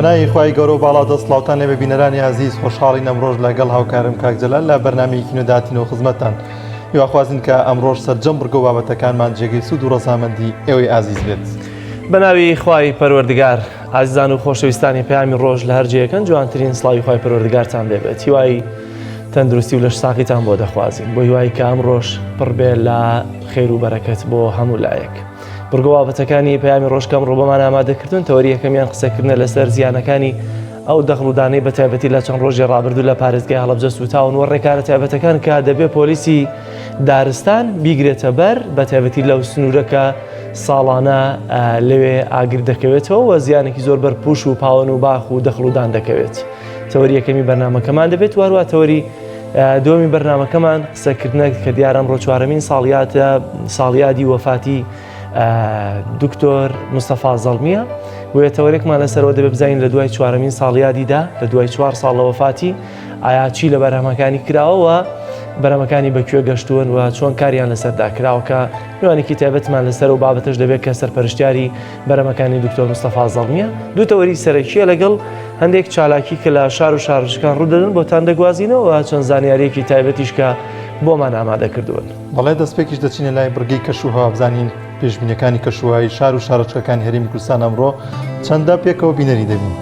بەناوی خوای گەورە و باڵا دەسڵاوتان لێ ببینەرانی عەزیز خۆشحاڵین ئەمڕۆژ لەگەڵ هاوکارم کاک جەلال لە بەرنامەیەکی نوێ داتینەوە خزمەتتان. هیواخوازین کە ئەمڕۆژ سەرجەم بڕگە و بابەتەکانمان جێگەی سوود و ڕەزامەندی ئێوەی ئازیز بێت. بەناوی خوای پەروەردگار، ئازیزان و خۆشەویستانی پەیامی ڕۆژ لە هەرجەیەکەن جوانترین سڵاوی خوای پەروەردگارتان لێبێت. هیوای تەندروستی و لەش ساقیتان بۆ دەخوازین، بۆ هیوای کە ئەمڕۆژ پڕبێ لە خێر و بەرەکەت بۆ هەموو لایەک. بڕگە و بابەتەکانی پەیامی ڕۆژکەم ڕۆبەمان ئامادەکردن. تەوەری یەکەمیان قسەکردنە لەسەر زیانەکانی ئەو دەخڵ و دانەی بە تایبەتی لە چەند ڕۆژی ڕابردوو لە پارێزگای هەڵەبجە سوتاون و ڕێکارە تایبەتەکان کە دەبێ پۆلیسی دارستان بیگرێتە بەر بە تایبەتی لەو سنوورەکە ساڵانە لەوێ ئاگر دەکەوێتەوە و زیانێکی زۆر بەر پوش و پاوەن و باخ و دەخڵ و دان دەکەوێت. تەوەری یەکەمی بەرنامەکەمان دەبێت وارووا تەوەری دووەمی بەرنامەکەمان قسەکردنێک کە دیارە ئەمڕۆ چوارەمین ساڵیادی وەفاتی دکتۆر مستەفا زەڵمیە. بۆیە تەوەرێکمان لەسەرەوە دەبێت بزانین لە دوای چوارەمین ساڵیادیدا لە دوای 4 ساڵ لە وەفاتی ئایا چی لە بەرهەمەکانی کراوە، بەرهەمەکانی بەکوێ گەشتوون و چۆن کاریان لەسەردا کراوە کە میوانێکی تایبەتمان لەسەر و بابەتەش دەبێت کە سەرپەرشتیاری بەرهەمەکانی دکتۆر مستەفا زەڵمیە. دوو تەوەری سەرەکیە لەگەڵ هەندێک چالاکی کە لە شار و شارژەکان ڕوودەدەن بۆتان دەگوازینەوە چەند زانیاریەکی تایبەتیش کە بۆمان ئامادە کردوون. بەڵێ دەستپێکیش دەچینە لای بڕگەی کەشوهەوا بزانین پێشبینیەکانی کەشوهەوایی شار و شارۆچکەکانی هەرێمی کوردستان ئەمڕۆ چەندە پێکەوە بینەری دەبین.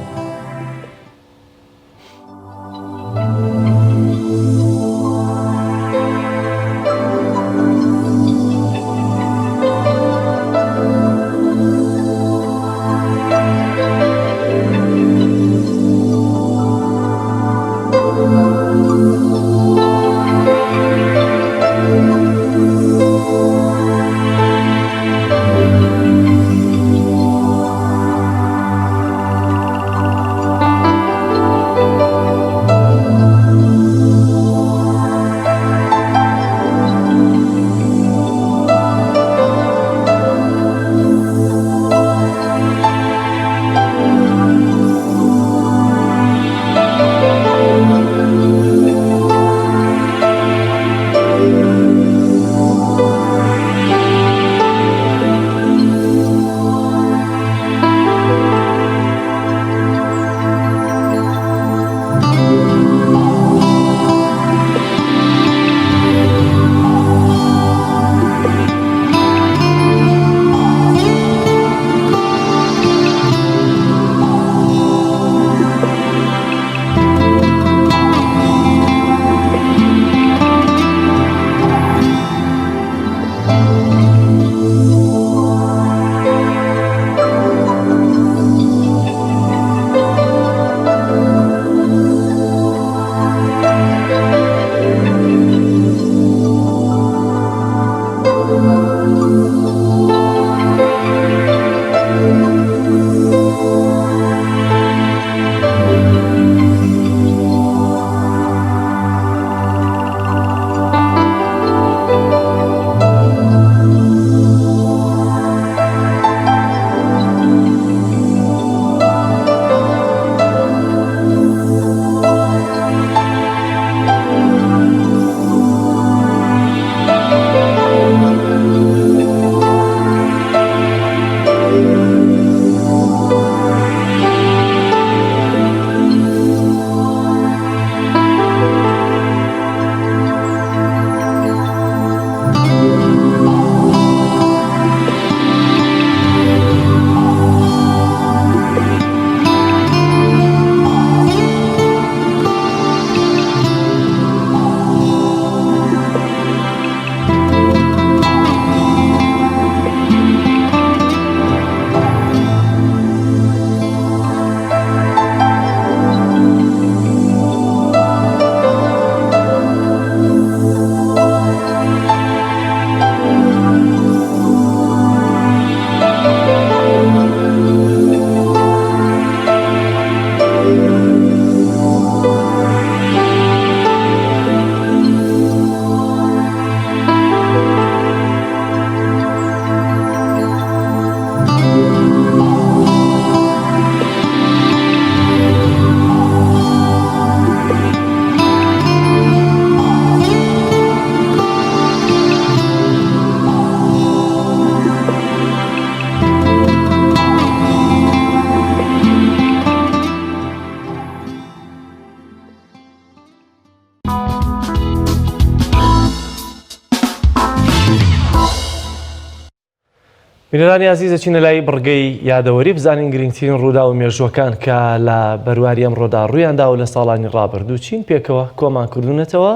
بینەرانی عزیز دەچینە لای بڕگەی یادەوەری بزانین گرنگترین ڕوودا و مێژووەکان کە لە بەرواری ئەمڕۆدا ڕوویاندا و لە ساڵانی ڕابردوو چین پێکەوە کۆمان کردوونەتەوە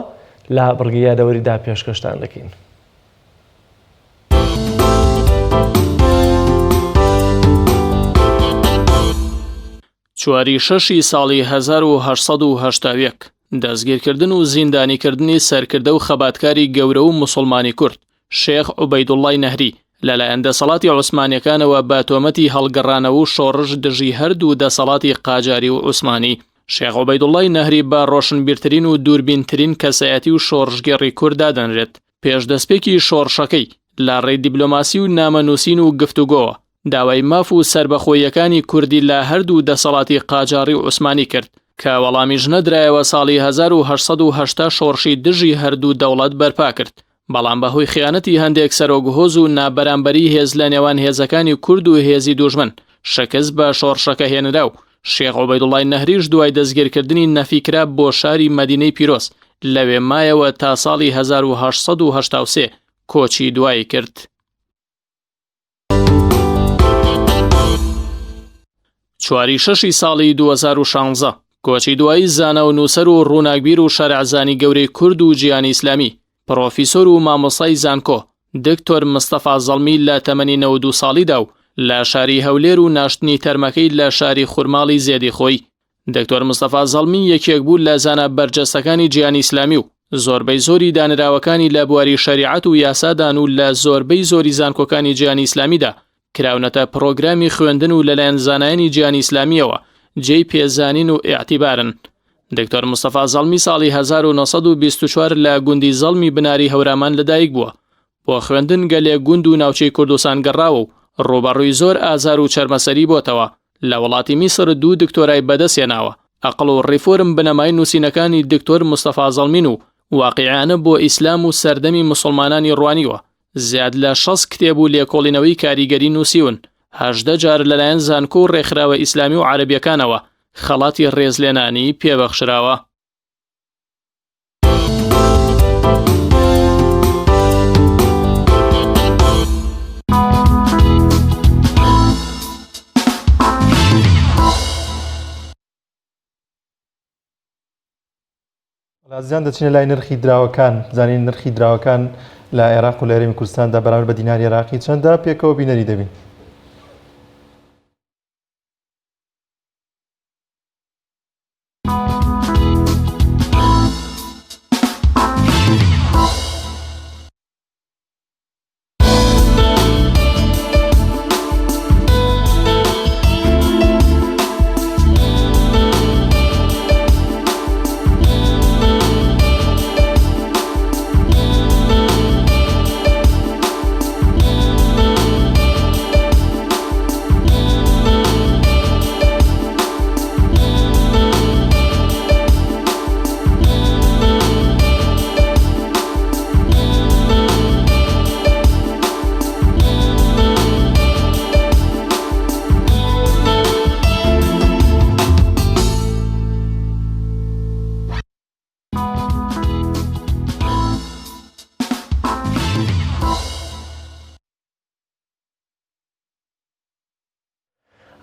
لە بڕگەی یادەوەریدا پێشکەشتان دەکەین. چواری شەشی ساڵی 1970 دەستگیرکردن و زیندانیکردنی سەرکردە و خەباتکاری گەورە و موسڵمانی کورد شێخ عوبەیدوڵڵای نەهری لەلایەن دەسەڵاتی عوسمانیەکانەوە بە تۆمەتی هەڵگەڕانەوە و شۆڕش دژی هەردوو دەسەڵاتی قاجاری و عوسمانی. شێخ عوبەیدوڵڵای نەهری بە ڕۆشنبیرترین و دووربینترین کەسایەتی و شۆڕژگەڕی کووردا دەنرێت. پێش دەستپێکی شۆڕشەکەی لە ڕێی دیبلۆماسی و نامەنووسین و گفتوگۆوە داوای ماف و سربەخۆیەکانی کوردی لە هەردوو دەسەڵاتی قاجاری و عوسمانی کرد کە وەڵامیش نەدرایەوە ساڵی 1970 شۆڕشی دژی هەردوو دەوڵەت بەرپا کرد. بەڵام بەهۆی خیانەتی هەندێک سەرۆکهۆز و نابەرامبەری هێز لە نێوان هێزەکانی کورد و هێزی دوژمن شەکست بە شۆڕشەکە هێنرا و شێخ عوبەیدوڵڵای نەهریش دوای دەستگیرکردنی نەفیکرا بۆ شاری مەدینەی پیرۆز لەوێ مایەوە تا ساڵی 1983 کۆچی دوایی کرد. چواری شەشی ساڵی 2016 کۆچی دوایی زانە و نووسەر و ڕووناکبیر و شەرعزانی گەورەی کورد و جیهانی ئیسلامی پرۆفیسۆر و مامۆستای زانکۆ دکتۆر مستەفا زەڵمی لە تەمەنی 92 ساڵیدا و لە شاری هەولێر و ناشتنی تەرمەکەی لە شاری خورماڵی زێدی خۆی. دکتۆر مستەفا زەڵمی یەکێک بوو لە زانە بەرجەستەکانی جیهانی ئیسلامی و زۆربەی زۆری دانراوەکانی لە بواری شەریعەت و یاسادان و لە زۆربەی زۆری زانکۆکانی جیهانی ئیسلامیدا کراونەتە پرۆگرامی خوێندن و لەلایەن زانایانی جیهانی ئیسلامیەوە جێی پێزانین و ئیعتیبارن. دکتۆر مستەفا زەڵمی ساڵی 1924 لە گوندی زەڵمی بناری هەورامان لەدایک بووە. بۆ خوێندن گەلێک گوند و ناوچەی کوردستان گەڕاوە و ڕوبەڕووی زۆر ئازار و چەرمەسەری بۆتەوە. لە وڵاتی میسر 2 دکتۆرای بەدەستێناوە. ئەقڵ و ڕیفۆرم بنەمای نووسینەکانی دکتۆر مستەفا زەڵمین و واقیعانە بۆ ئیسلام و سەردەمی مسلمانانی ڕوانیوە. زیاد لە 60 کتێب و لێکۆڵینەوەی کاریگەری نووسیون. 18 جار لەلایەن زانکۆ و ڕێکخراوە ئیسلامی و عەرەبیەکانەوە خەڵاتی ڕێزلێنانی پێبەخشراوە. لازیان دەچینە لای نرخی دراوەکان زانین نرخی دراوەکان لە عێراق و لە هەرێمی کوردستاندا بەراورد بە دیناری عێراقی چەندە پێکەوە بینەری دەبین.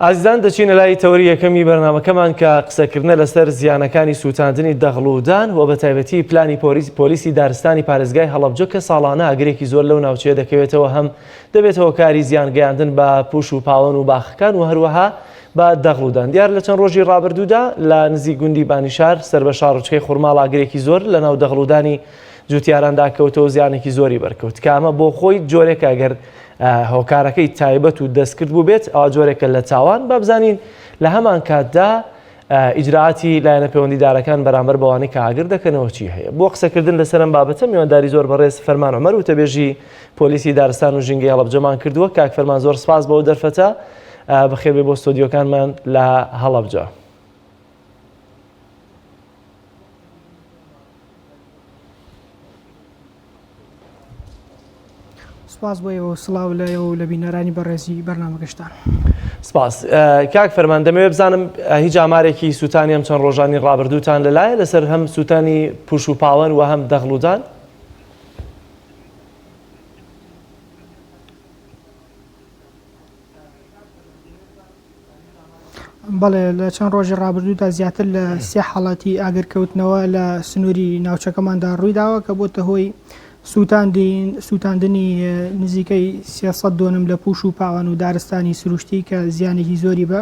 ئازیزان دەچینە لای تەوری یەکەمی بەرنامەکەمان کە قسەکردنە لەسەر زیانەکانی سوتاندنی دەغڵودان و بە تایبەتی پلانی پۆلیسی دارستانی پارێزگای هەڵەبجە کە ساڵانە ئاگرێکی زۆر لەو ناوچەیە دەکەوێتەوە هەم دەبێتەوە کاری زیانگەیاندن بە پوش و پاڵەن و باخەکان و هەروەها بە دەغڵودان. دیار لە چەند ڕۆژی ڕابردوودا لە نزیک گوندی بانیشار سەر بە شارڕوچکەی خورماڵ ئاگرێکی زۆر لە ناو دەغڵودانی جوتیاراندا کەوتەوە زیانێکی زۆری بەرکەوت کە ئەمە بۆ خۆی جۆرێک ئەگەر هۆکارەکەی تایبەت و دەستکرد بوو بێت ئەوە جۆرێکە لە چاوان با بزانین لە هەمان کاتدا ئیجراعاتی لایەنە پەیوەندیدارەکان بەرامبەر بەوانەی کە ئاگر دەکەنەوە چی هەیە. بۆ قسەکردن لەسەرم بابەتە میوانداری زۆر بەڕێز فەرمان عومەر و تەبێژی پۆلیسی دارستان و ژینگەی هەڵەبجەمان کردووە. کاک فەرمان زۆر سپاس بەوە دەرفەتە بەخێر بێ بۆ ستۆدیۆکانمان لە هەڵەبجە. سپاس بۆ ئێوە سڵاو لایەوە و لە بینەرانی بەڕێزی بەرنامەگەشتان. سپاس. کاک فەرمان دەمەوێت بزانم هیچ ئامارێکی سوتانی ئەم چەند ڕۆژانی ڕابردووتان لەلایە لەسەر هەم سوتانی پوش و پاڵەن و هەم دەغڵودان؟ بەڵێ لە چەند ڕۆژی ڕابردوودا زیاتر لە سێ حاڵەتی ئاگرکەوتنەوە لە سنووری ناوچەکەماندا ڕوویداوە کە بۆتە هۆی سووتاندنی نزیکەی 300 دۆنم لە پوش و پاوان و دارستانی سروشتی کە زیانێکی زۆری بە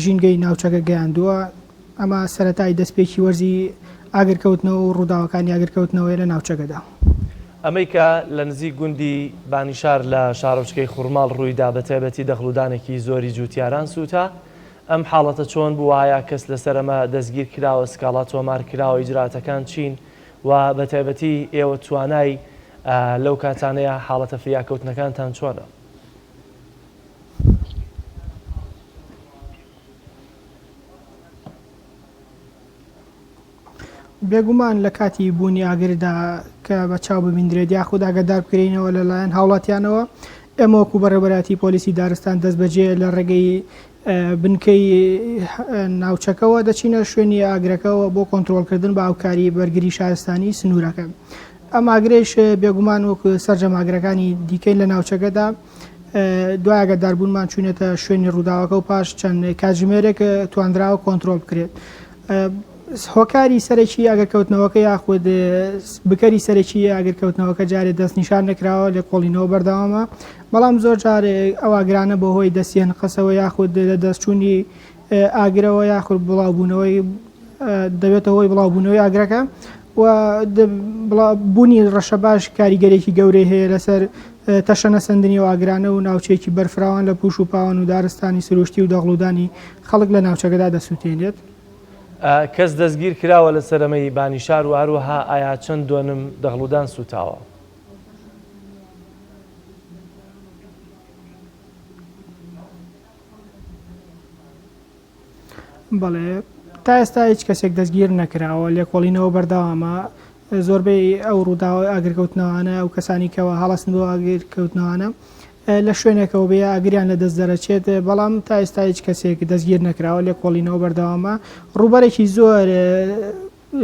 ژینگەی ناوچەکە گەیاندووە. ئەمە سەرەتای دەستپێکی وەرزی ئاگرکەوتنەوە و ڕووداوەکانی ئاگرکەوتنەوەی لە ناوچەکەدا. ئەمریکا لە نزیک گوندی بانیشار لە شارۆچکەی خوڕماڵ ڕوویدا بە تایبەتی دەخلودانێکی زۆری جوتیاران سووتا. ئەم حاڵەتە چۆن بوو وایە کەس لەسەرەمە دەستگیر کراوە سکاڵا تۆمار کراوە ئیجراتەکان چین و بە تایبەتی ئێوە توانای لەو کاتانەیە حاڵەتە فریاکەوتنەکانتان چۆنە؟ بێگومان لە کاتی بوونی ئاگردا کە بە چاو ببیندرێت یاخود ئاگادار بکرێنەوە لەلایەن هاوڵاتیانەوە ئێمە وەکو بەڕێبەراتی پۆلیسی دارستان دەست بەجێ لە ڕێگەی بنکەی ناوچەکەەوە دەچینە شوێنی ئاگرەکەەوە بۆ کۆنتترۆلکردن بە ئاوکاری بەرگری شارستانی سنوورەکە. ئەم ئاگرێش بێگومان وەکو سەررجەماگرەکانی دیکەین لە ناوچەکەدا دوای ئاگاداربوونمان چوونێتە شوێنی ڕووداوەکە و پاش چەند کاتژمێرێک توانراوە کۆنتترۆل بکرێت. هۆکاری سەرەکی ئاگرکەوتنەوەکە یاخود بکەری سەرەکی ئاگرکەوتنەوەکە جارێ دەستنیشان نەکراوە لە کۆڵینەوە بەردەوامە، بەڵام زۆر جارێ ئەو ئاگرانە بە هۆی دەستیان قسەوە یاخود لە دەستچوونی ئاگرەوە یاخود بڵاوبوونەوەی دەبێتە هۆی بڵاوبوونەوەی ئاگرەکە و بوونی ڕەشە باش کاریگەرێکی گەورەی هەیە لەسەر تەشەنە سندنی و ئاگرانە و ناوچەیەکی بەرفراوان لە پوش و پاوان و دارستانی سروشتی و دەغڵودانی خەڵک لە ناوچەکەدا دەسووتێنێت. کەس دەستگیر کراوە لە سەرەمەی بانیشار و هەروەها ئایا چەند دۆنم دەغڵودان سوتاوە؟ بەڵێ تا ئێستا هیچ کەسێک دەستگیر نەکراوە لێکۆڵینەوە بەردەوامە. زۆربەی ئەو ڕووداوە ئاگرکەوتنەوەانە ئەو کەسانی کەەوە هەڵاستن بۆ ئاگرکەوتنەوەانە لە شوێنێکەوە بێ ئاگریان لە دەست دەرەچێت، بەڵام تا ئێستا هیچ کەسێک دەستگیر نەکراوە لێکۆڵینەوە بەردەوامە. ڕووبەرێکی زۆر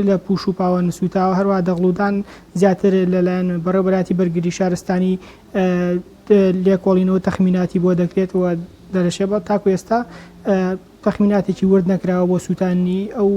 لە پوش و پاوە نسووتاوە هەروە دەغڵودان زیاتر لەلایەن بەڕێوەبەراتی بەرگری شارستانی لێکۆڵینەوە تەخمیناتی بۆ دەکرێت و دەرەشێ بە تاکو ئێستا تەخمیناتێکی ورد نەکراوە بۆ سووتانی ئەو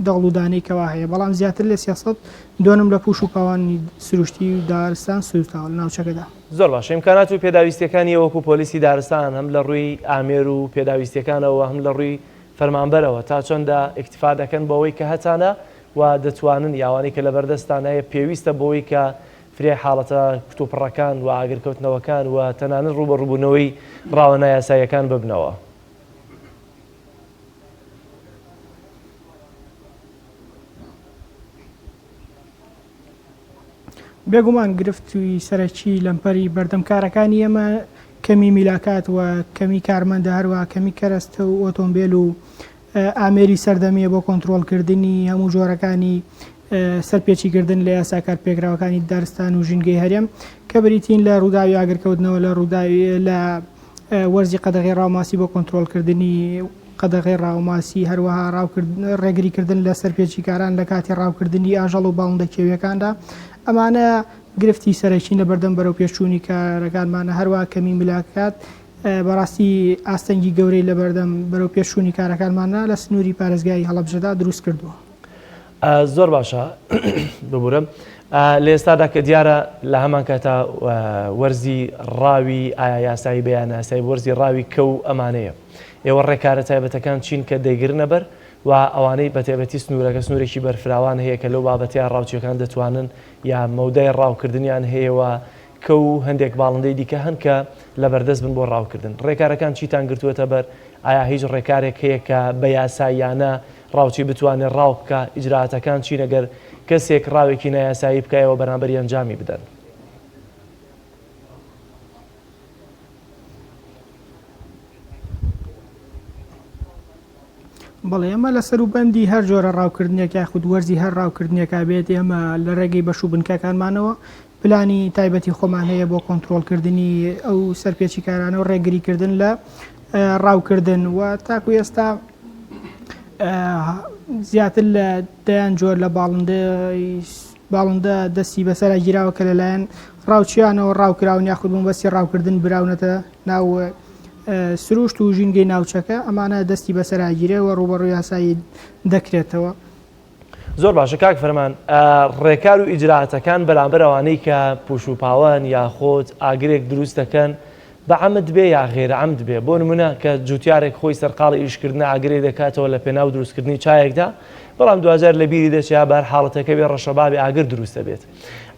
دەغڵودانەی کەوا هەیە، بەڵام زیاتر لە 300 دۆنم لە پوش و پاوانی سروشتی و دارستان سووتاوە لە ناوچەکەدا. زۆر باش. ئیمکانات و پێداویستەکانی وەکو پۆلیسی دارستان هەم لە ڕووی ئامێر و پێداویستەکانەوە هەم لە ڕووی فەرمانبەرەوە تا چۆندا ئیکتیفا دەکەن بەوەی کە هەتانە و دەتوانن یاوانی کە لە بەردەستانەیە پێویستە بۆەوەی کە فرێ حاڵەتە کتوپڕەکان و ئاگرکەوتنەوەکان و تەنانەت ڕوبەڕووبوونەوەی ڕاوە یاساییەکان ببنەوە. بێگومان گرفتووی سەرەکی لەمپەری بەردەمکارەکانی ئێمە کەمی میلاکات و کەمی کارمەندە هەروە کەمی کەرەستە و ئۆتۆمبیل و ئامێری سەردەمیە بۆ کۆنتترۆلکردنی هەموو جۆرەکانی سەرپێچیکردن لە یاساکار پێکراوەکانی دارستان و ژینگەی هەرێم کە بریتین لە ڕووداوی ئاگرکەوتنەوە لە ڕووداوی لە وەرزی قەدەغی ڕاوماسی بۆ کۆنتترۆلکردنی قەدەغی ڕاوماسی هەروەها ڕێگریکردن لە سەرپێچیکاران لە کاتی ڕاوکردنی ئاژەڵ و باڵندە کێویەکاندا. ئەمانە گرفتی سەرەکین لە بەردەم بەرەو پێشچوونی کارەکانمانە هەروە کەمی ملاکات بەڕاستی ئاستەنگی گەورەی لە بەردەم بەرەو پێشچوونی کارەکانمانە لە سنووری پارێزگای هەڵەبجەدا دروست کردووە. زۆر باشە ببورم لە ئێستادا کە دیارە لە هەمان کاتە وەرزی ڕاوی ئایا یاسایی بەیان یاسایی وەرزی ڕاوی کە و ئەمانەیە ئێوە ڕێکارە تایبەتەکان چین کە دەیگرنە بەر و ئەوانەی بەتێبەتی سنوورەکە سنوورێکی بەرفراوان هەیە کە لەو بابەتیان ڕاوچیەکان دەتوانن یا مەودای ڕاوکردنیان هەیەوە کە و هەندێک باڵندەی دیکە هەن کە لە بەردەست بن بۆ ڕاوکردن. ڕێکارەکان چیتان گرتووەتە بەر؟ ئایا هیچ ڕێکارێک هەیە کە بە یاساییانە ڕاوچی بتوانێت ڕاو بکە؟ ئیجراعاتەکان چی نەگەر کەسێک ڕاوێکی نایاسایی بکایەوە بەرامبەری ئەنجامی بدەن؟ بەڵێ ئێمە لە سەروبەندی هەر جۆرە ڕاوکردنێک یاخود وەرزی هەر ڕاوکردنێکا بێت ئێمە لە ڕێگەی بەشوو بنکەکانمانەوە پلانی تایبەتی خۆمان هەیە بۆ کۆنتترۆلکردنی ئەو سەرپێچی کارانە و ڕێگریکردن لە ڕاوکردن و تاکو ئێستا زیاتر لە دەیان جۆر لە باڵندە دەستی بەسەرا گیراوە کە لەلایەن ڕاوچیانەوە ڕاوکراون یاخود بووم بەسی ڕاوکردن براونەتە ناو سروشت و ژینگەی ناوچەکە ئەمانە دەستی بەسەراگیرەوە ڕوبەڕووی یاسایی دەکرێتەوە. زۆر باشە کاک فەرمان ڕێکار و ئیجراتەکان بەرامبەر ئەوانەی کە پوش و پاوان یاخۆت ئاگرێک دروست دەکەن بە عەمد بێ یا غێرە عەمد بێ بۆ نمونە کە جوتیارێک خۆی سەرقاڵی ئیشکردنە ئاگرێ دەکاتەوە لە پێناو دروستکردنی چایەکدا بەڵام دوجار لە بیری دەچیا بەر حاڵەتەکە بێ ڕەشەبابی ئاگر دروست دەبێت.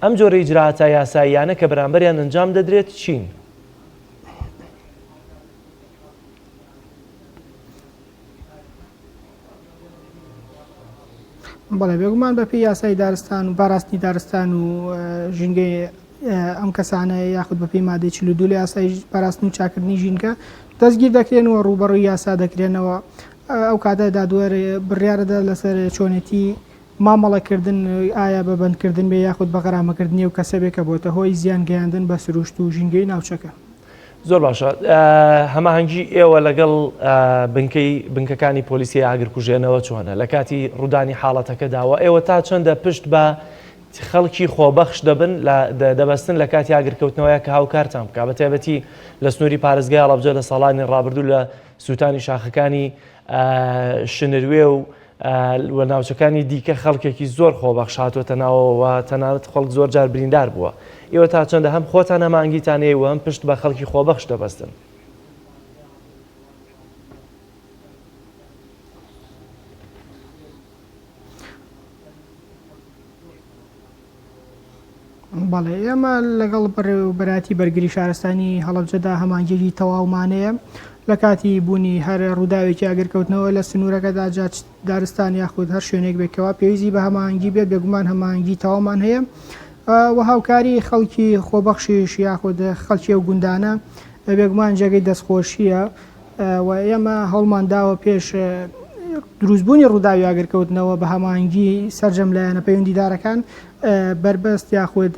ئەم جۆرە ئیجراتە یاساییانە کە بەرامبەریان ئەنجام دەدرێت چین؟ بەڵێ بێگومان بەپێی یاسای دارستان و باراستنی دارستان و ژینگەی ئەم کەسانە یاخود بەپێی مادەی 42 لە یاسای پاراستن و چاکردنی ژینکە دەستگیر دەکرێنەوە ڕوبەڕووی یاسا دەکرێنەوە. ئەو کاتەدا دووەر بڕیارەدا لەسەر چۆنێتی مامەڵەکردن ئایا بە بەندکردن بێ یاخود بە غەرامەکردنی و کەسەبێکە بۆتە هۆی زیان گەیاندن بە سروشت و ژینگەی ناوچەکە. زۆر باشە هەماهەنگی ئێوە لەگەڵ بنکەکانی پۆلیسی ئاگرکوژێنەوە چۆنە لە کاتی ڕوودانی حاڵەتەکە داوە ئێوە تا چەندە پشت بە خەڵکی خۆبەخش دەبن دەبەستن لە کاتی ئاگرکەوتنەوەیە کە هاوکارتان بکە بە تایبەتی لە سنووری پارێزگای هەڵەبجە لە ساڵانی ڕابردوو لە سووتانی شاخەکانی شنروێ و ناوچەکانی دیکە خەڵکێکی زۆر خۆبەخش هاتوۆتە ناوەوە تەنانەت خەڵک زۆر جار بریندار بووە. ئێوە تا چەندە هەم خۆتان هەمانگیتانەیە و هەم پشت بە خەڵکی خۆبەخش دەبەستن. بەڵێ ئێمە لەگەڵ بەراتی بەرگری شارستانی هەڵەبجەدا هەمانگیری تەواومانەیە لە کاتی بوونی هەر ڕووداوێکی ئاگرکەوتنەوە لە سنوورەکەدا جاچ دارستان یاخود هەر شوێنێک بێکەوە پێویستی بە هەمانگی بێت بێگومان هەمانگی تەواومان هەیە و هاوکاری خەڵکی خۆبەخشیش یاخود خەڵکی ئەو گوندانە بێگومان جێگەی دەستخۆشیە و ئێمە هەڵمان داوە پێش دروستبوونی ڕووداوی ئاگرکەوتنەوە بە هەمانگی سەررجەم لایەنە پەیوەندیدارەکان بربەست یاخود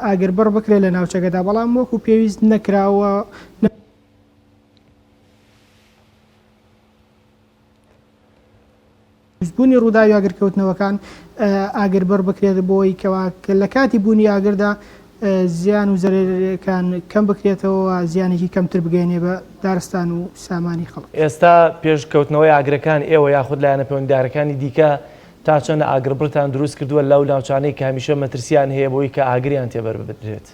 ئاگربڕ بکرێت لە ناوچەکەدا بەڵام وەکو پێویست نەکراوە بوونی ڕووداوی ئاگرکەوتنەوەکان ئاگربڕ بکرێت بۆی کەوا لە کاتی بوونی ئاگردا زیان و زەرەرەکان کەم بکرێتەوە زیانێکی کەمتر بگەێنێ بە دارستان و سامانی خەڵک. ئێستا پێشکەوتنەوەی ئاگرەکان ئێوە یاخود لایەنە پەیوەندیدارەکانی دیکە تا چەند ئاگربڕتان دروست کردووە لەو ناوچانەی کە هەمیشە مەترسیان هەیە بۆی کە ئاگریان تێبەر بدرێت.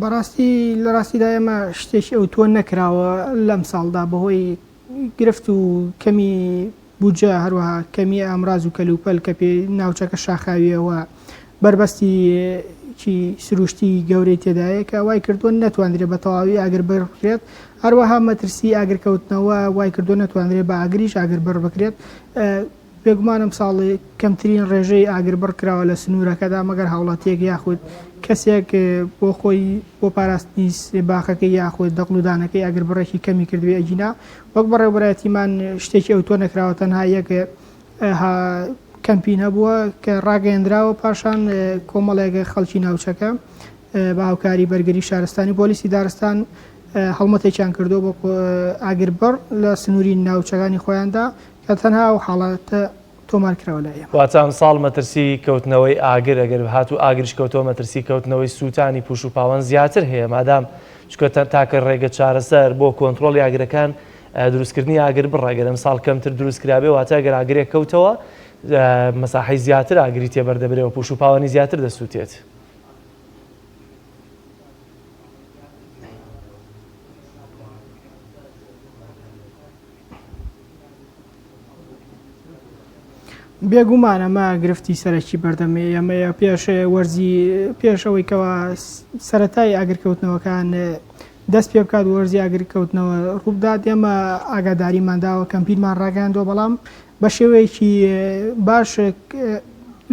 بەڕاستی لە ڕاستیدا ئێمە شتێکی ئەو تۆ نەکراوە لەم ساڵدا بەهۆی گرفت و کەمی بودجە هەروەها کەمی ئامراز و کەلوپەل کە پێ ناوچەکە شاخاویەوە بربەستی سروشتی گەورەی تێدایە کە وای کردووە نەتوانرێت بە تەواوی ئاگربڕ بکرێت هەروەها مەترسی ئاگرکەوتنەوە وای کردو نەتوانرێت بە ئاگریش ئاگربڕ بکرێت. بێگومانم ساڵی کەمترین ڕێژەی ئاگربڕ کراوە لە سنوورەکەدا مەگەر هاوڵاتیەک یاخود کەسێک بۆ خۆی بۆ پاراستنی باخەکەی یاخود دەقلودانەکەی ئاگربڕێکی کەمی کردوێ ئەجینا وەک بەڕێوەبەرەتیمان شتێکی ئەو تۆ نەکراوە تەنها یەک کەمپین هەبووە کە ڕاگەیەندراوە پاشان کۆمەڵێک خەڵکی ناوچەکە بە هاوکاری بەرگری شارستانی پۆلیسی دارستان هەڵمەتێکیان کردو بۆ ئاگربڕ لە سنووری ناوچەکانی خۆیاندا کە تەنها و حاڵەتە تۆمارکراوە لە ئێمە. واتان ساڵ مەترسی کەوتنەوەی ئاگر ئەگەر هاتو ئاگرش کەوتەوە مەترسی کەوتنەوەی سووتانی پوش و پاوەند زیاتر هەیە مادام چکە تاکە ڕێگە چارەسەر بۆ کۆنتترۆلی ئاگرەکان دروستکردنی ئاگر بڕاگەرم ساڵ کەمتر دروستکرابێ واتە گەر ئاگرێک کەوتەوە مەساحی زیاتر ئاگری تێبەردەبرێەوە پوش و پاوەنی زیاتر دەسووتێت. بێگومان ئەمە گرفتی سەرەکی بەردەمێ ئەمەیە پێش وەرزی پێشەوەی کەەوە سەرەتای ئاگرکەوتنەوەکان دەست پێ بکات وەرزی ئاگرکەوتنەوە ڕووبدات ئێمە ئاگاداریمانداوە کەمپینمان ڕاگەاندۆ بەڵام بە شێوەیەکی باش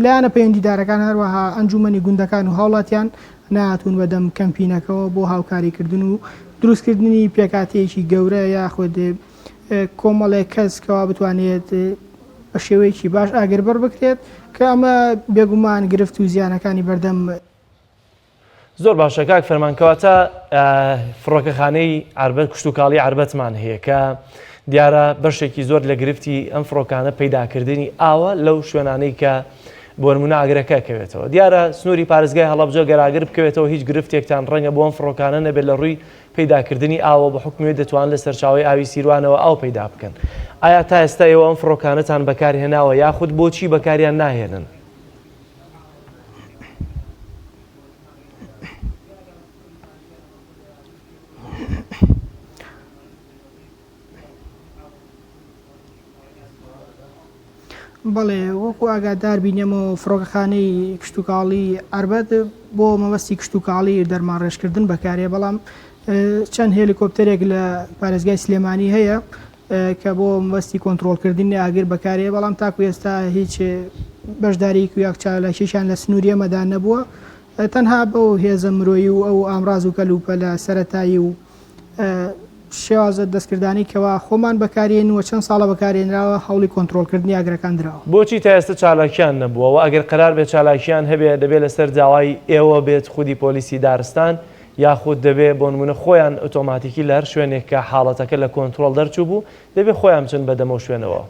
لایەنە پەیوەندیدارەکان هەروەها ئەنجومەنی گوندەکان و هاوڵاتیان نهاتوون بەدەم کەمپینەکەەوە بۆ هاوکاریکردن و دروستکردنی پێکاتەیەکی گەورە یاخود کۆمەڵێک کەس کەوا بتوانێت بە شێوەیەکی باش ئاگربڕ بکرێت کە ئەمە بێگومان گرفت و زیانەکانی بەردەم. زۆر باشە کاک فەرمانکەواتە فڕۆکەخانەی عربەت کشتتوکاڵی عربەتمان هەیە کە دیارە بەشێکی زۆر لە گرفتی ئەم فڕۆکانە پەیداکردنی ئاوە لەو شوێنانەی کە بۆ نمونە ئاگرەکە کەوێتەوە دیارە سنووری پارێزگای هەڵەبجە گەراگر بکەوێتەوە هیچ گرفتێکتان ڕەنگە بۆ ئەم فڕۆکانە نەبێت لە ڕووی پەیداکردنی ئاوە بە حکومێ دەتوان لە سەرچاوی ئاوی سیروانەوە ئاو پەیدا بکەن ئایا تا ئێستا ئێوە ئەم فڕۆکانتان بەکاری هێناوە یاخود بۆچی بەکاریان ناهێنن؟ بەڵێ وەکو ئاگادار بینێمەوە فڕۆکەخانەی کشتتوکاڵی عربەت بۆ مەبەستی کشتتوکاڵی دەرمان ڕێژکردن بەکارێ بەڵام چەند هێلیکۆپتەرێک لە پارێزگای سلێمانی هەیە کە بۆ مەبەستی کۆنتترۆلکردنی ئاگر بەکارێ بەڵام تاکو ئێستا هیچ بەشداری و یاکچالەکیشان لە سنووریە مەدان نەبووە تەنها بەو هێزە مرۆیی و ئەو ئامراز و کەلوپە لە سەرەتایی و شێوازە دەستکردانی کەوا خۆمان بەکارێن و چەند ساڵە بەکارێنراوە هەوڵی کۆنتترۆلکردنی ئاگرەکان درراوە بۆچی تا ئێستا چالاکیان نەبووە و ئەگەر قرار بێت چالاکیان هەبێ دەبێت لەسەر داوای ئێوە بێت خودی پۆلیسی دارستان یاخود دەبێت بۆ نمونە خۆیان ئۆتۆماتیکی لە هەر شوێنێک کە حاڵەتەکە لە کۆنتترۆل دەرچوو بوو دەبێت خۆیان بچن بەدەمە شوێنەوە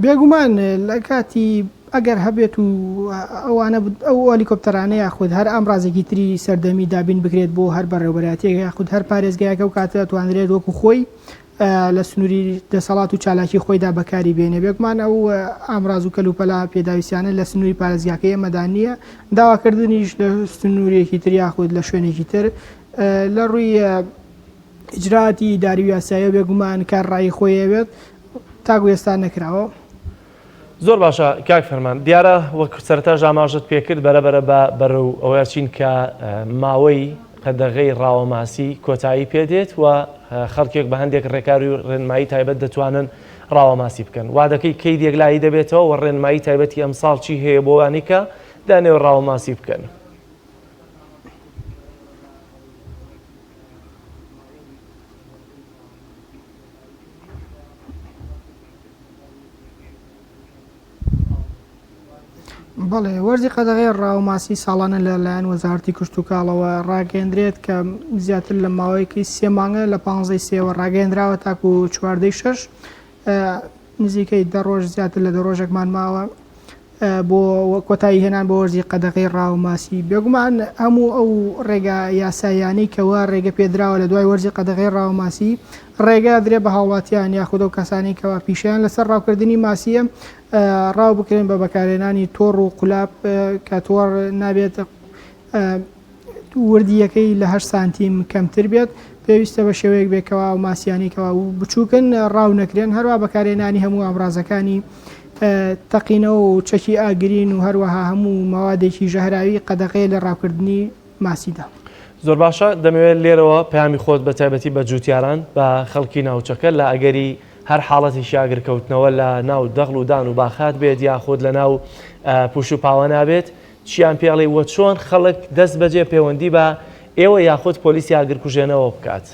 بێگومان لە کاتی ئەگەر هەبێت و ئەوانە ئەو هەلیکۆپتەرانە یاخود هەر ئامڕازێکی تری سەردەمی دابین بکرێت بۆ هەر بەڕێوبەراتێک یاخود هەر پارێزگایەکە و کاتە توانرێت وەکو خۆی لە سنووری دەسەڵات و چالاکی خۆیدا بەکاری بێنێ بێگومان ئەو ئامراز و کەلوپەلا پێداویستیانە لە سنووری پارێزگاکەیە مەدانیە داواکردنیش لە سنوورێکی تر یاخود لە شوێنێکی تر لە ڕووی ئیجراتی ئیداری و یاساییە بێگومان کارڕایی خۆیەوێت تاگو ئێستا نەکراوە زۆر باشە کاک فەرمان دیارە وەک سەرەتا ژاماژت پێکرد بەرەبەرە بە بەرەو ئەوە چین کە ماوەی قەدەغەی ڕاوەماسی کۆتایی پێدێت و خەڵکێک بە هەندێک ڕێکاری و ڕێنمایی تایبەت دەتوانن ڕاوەماسی بکەن وا دەکەی کەی دێگلایی دەبێتەوە و ڕێنمایی تایبەتی ئەمساڵ چی هەیە بۆوانی کە دانێوە ڕاوەماسی بکەن بەڵێ وەرزی قەدەغەی ڕاوماسی ساڵانە لەلایەن وەزارەتی کشتتوکاڵەوە ڕاگەندرێت کە زیاتر لە ماوەیەکی 3 مانگە لە 15 سێوە ڕاگەندراوە تاکو و 4 نزیکەی دەڕۆژ زیاتر لە دەڕۆژێکمان ماوە بۆ کۆتایی هێنان بە وەرزی قەدەغەی ڕاوماسی بێگومان هەموو ئەو ڕێگا یاساییانەی کەوە ڕێگە پێدراوە لە دوای وەرزی قەدەغەی ڕاوماسی ڕێگە درێ بە هاوڵاتیان یاخود و کەسانی کەوا پیشیان لەسەر ڕاوکردنی ماسیە ڕاو بکرێن بە بەکارێنانی تۆڕ و قولاب کە تۆڕ نابێت وردیەکەی لە 8 سانتیم کەمتر بێت پێویستە بە شێوەیەک بێکەوە و ماسیانێکەوە و بچووکن ڕاو نەکرێن هەروە بەکارێنانی هەموو ئامڕازەکانی تەقینەوە و چەکی ئاگرین و هەروەها هەموو ماوادێکی ژەهراوی قەدەغەیە لە ڕاوکردنی ماسیدا زۆر باشە دەمەوێت لێرەوە پەیامی خۆت بە تایبەتی بە جوتیاران بە خەڵکی ناوچەکە لە ئەگەری هەر حاڵەتێکی ئاگرکەوتنەوە لە ناو دەغڵ و دان و باخات بێت یاخود لە ناو پوش و پاوە نابێت چیان پێڵێ وە چۆن خەڵک دەست بەجێ پەیوەندی بە ئێوە یاخود پۆلیسی ئاگرکوژێنەوە بکات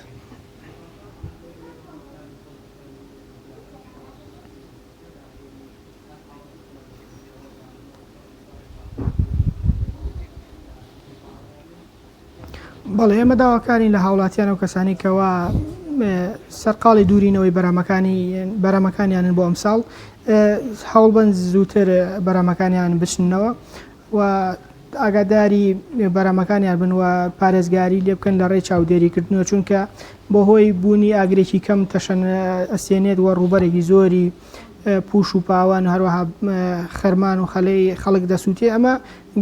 بەڵێ ئێمە داواکارین لە هاوڵاتیان و کەسانی کەوا سەرقاڵی دوورینەوەی بەرامەکانیانن بۆ ئەمساڵ هەوڵبەن زووتر بەرامەکانیان بچنەوە و ئاگاداری بەرامەکانیان بنوە پارێزگاری لێ بکەن لە ڕێی چاودێریکردنەوە چونکە بۆ هۆی بوونی ئاگرێکی کەم تەشەن ئەسێنێت وە ڕووبەرێکی زۆری پوش و پاوان و هەروەها خەرمان و خەلەی خەڵک دەسووتێ ئەمە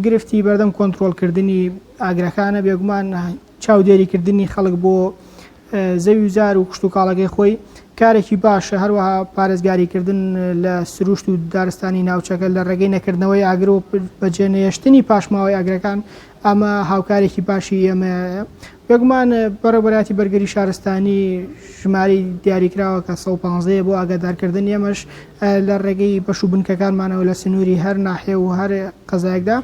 گرفتی بەردەم کۆنتترۆلکردنی ئاگرەکانە بێگومان چاودێریکردنی خەڵک بۆ زەوی وزار و کشت و کاڵەکەی خۆی کارێکی باشە هەروەها پارێزگاریکردن لە سروشت و دارستانی ناوچەکە لە ڕێگەی نەکردنەوەی ئاگر و بەجێنێشتنی پاشماوەی ئاگرەکان ئەمە هاوکارێکی باشی ئێمە بێگومان بەڕێوەبەراتی بەرگەری شارستانی ژماری دیاریکراوە کە 115 بۆ ئاگادارکردن ئێمەش لە ڕێگەی بەش و بنکەکانمانەوە لە سنووری هەر ناحێ و هەر قەزایەکدا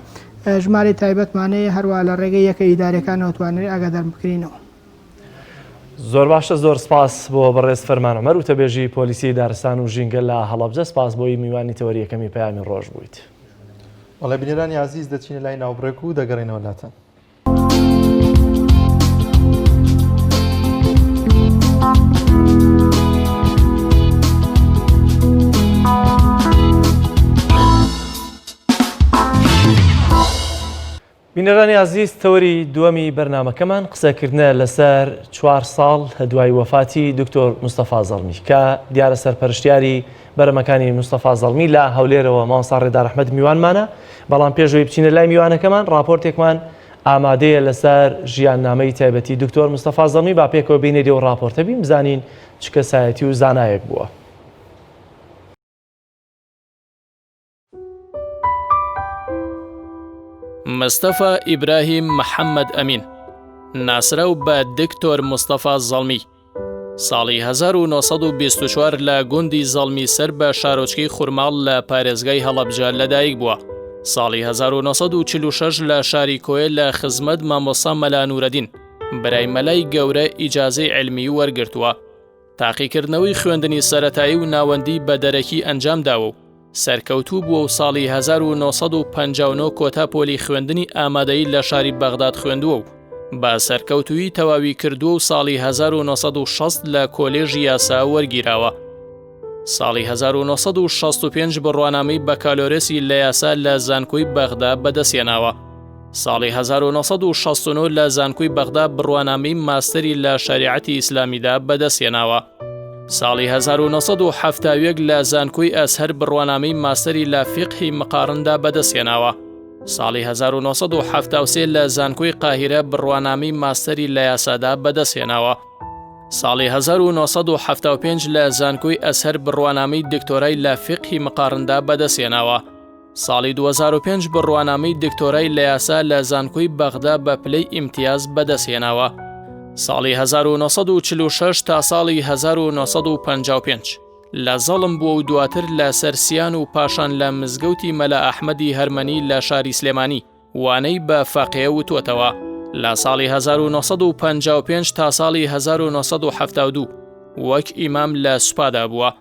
ژمارە تایبەتمانەیە هەروە لە ڕێگەی یەکە ئیدارەکانەوە توانێت ئاگادار بکرینەوە زۆر باشە، زۆر سپاس بۆ بەڕێز فەرمانەوەمەر و تەبێژی پۆلیسی دارستان و ژینگە لە هەڵەبجە. سپاس بۆی میوانی تەوەریەکەمی پەیامی ڕۆژ بوویت. وەڵێ بینەرانی عزیز دەچینە لای ناوبڕێک و دەگەڕێنەوە لاتەن. بینەرانی عزیز، تەوەری دووەمی بەرنامەکەمان قسەکردنە لەسەر 4 ساڵ دوای وەفاتی دکتۆر مستەفا زەڵمی کە دیارە سەرپەرشتیاری بەرەمەکانی مستەفا زەڵمی لە هەولێرەوە مامۆستا ڕێدار ئەحمەد میوانمانە. بەڵام پێشەوەی بچینە لای میوانەکەمان راپۆرتێکمان ئامادەیە لەسەر ژیاننامەی تایبەتی دکتۆر مستەفا زەڵمی. با پێکەوە بینێری و راپۆرتە بین بزانین چ کەسایەتی و زانایەک بووە. مستەفا ئیبراهیم محەممەد ئەمین، ناسراو بە دکتۆر مستەفا زەڵمی، ساڵی 1924 لە گوندی زەڵمی سەر بە شارۆچکەی خورماڵ لە پارێزگای هەڵەبجە لەدایک بووە. ساڵی 1946 لە شاری کۆیە لە خزمەت مامۆستا مەلا نورەدین بەرای مەلای گەورە ئیجازەی علمی وەرگرتووە. تاقیکردنەوەی خوێندنی سەرەتایی و ناوەندی بە دەرەکی ئەنجام داوە و سەرکەوتوو بووە و ساڵی 1959 کۆتا پۆلی خوێندنی ئامادەیی لە شاری بەغداد خوێندووە و بە سەرکەوتووی تەواوی کردووە و ساڵی 1960 لە کۆلێژی یاسا وەرگیراوە. ساڵی 1965 بڕوانامەی بەکالۆرێسی لە یاسا لە زانکۆی بەغدا بەدەستێناوە. ساڵی 1969 لە زانکۆی بەغدا بڕوانامەی ماستەری لە شەریعەتی ئیسلامیدا بەدەستێناوە. ساڵی 1970 لە زانکۆی ئەزهەر بڕوانامەی ماستەری لە فیقهی مقارندا بەدەستێناوە. ساڵی 1970 لە زانکۆی قاهیرە بڕوانامەی ماستەری لە یاسادا بەدەستێناوە. ساڵی 1975 لە زانکۆی ئەزهەر بڕوانامەی دکتۆرای لە فیقهی مقارندا بەدەستێناوە. ساڵی 2005 بڕوانامەی دکتۆرای لە یاسا لە زانکۆی بەغدا بە پلەی ئیمتیاز بەدەستێناوە. ساڵی 1946 تا ساڵی 1955 لە زەڵم بووە و دواتر لە سەرسیان و پاشان لە مزگەوتی مەلا ئەحمەدی هەرمەنی لە شاری سلێمانی وانەی بە فەقێ وتوەتەوە. لە ساڵی 1955 تا ساڵی 1972 وەک ئیمام لە سوپادا بووە.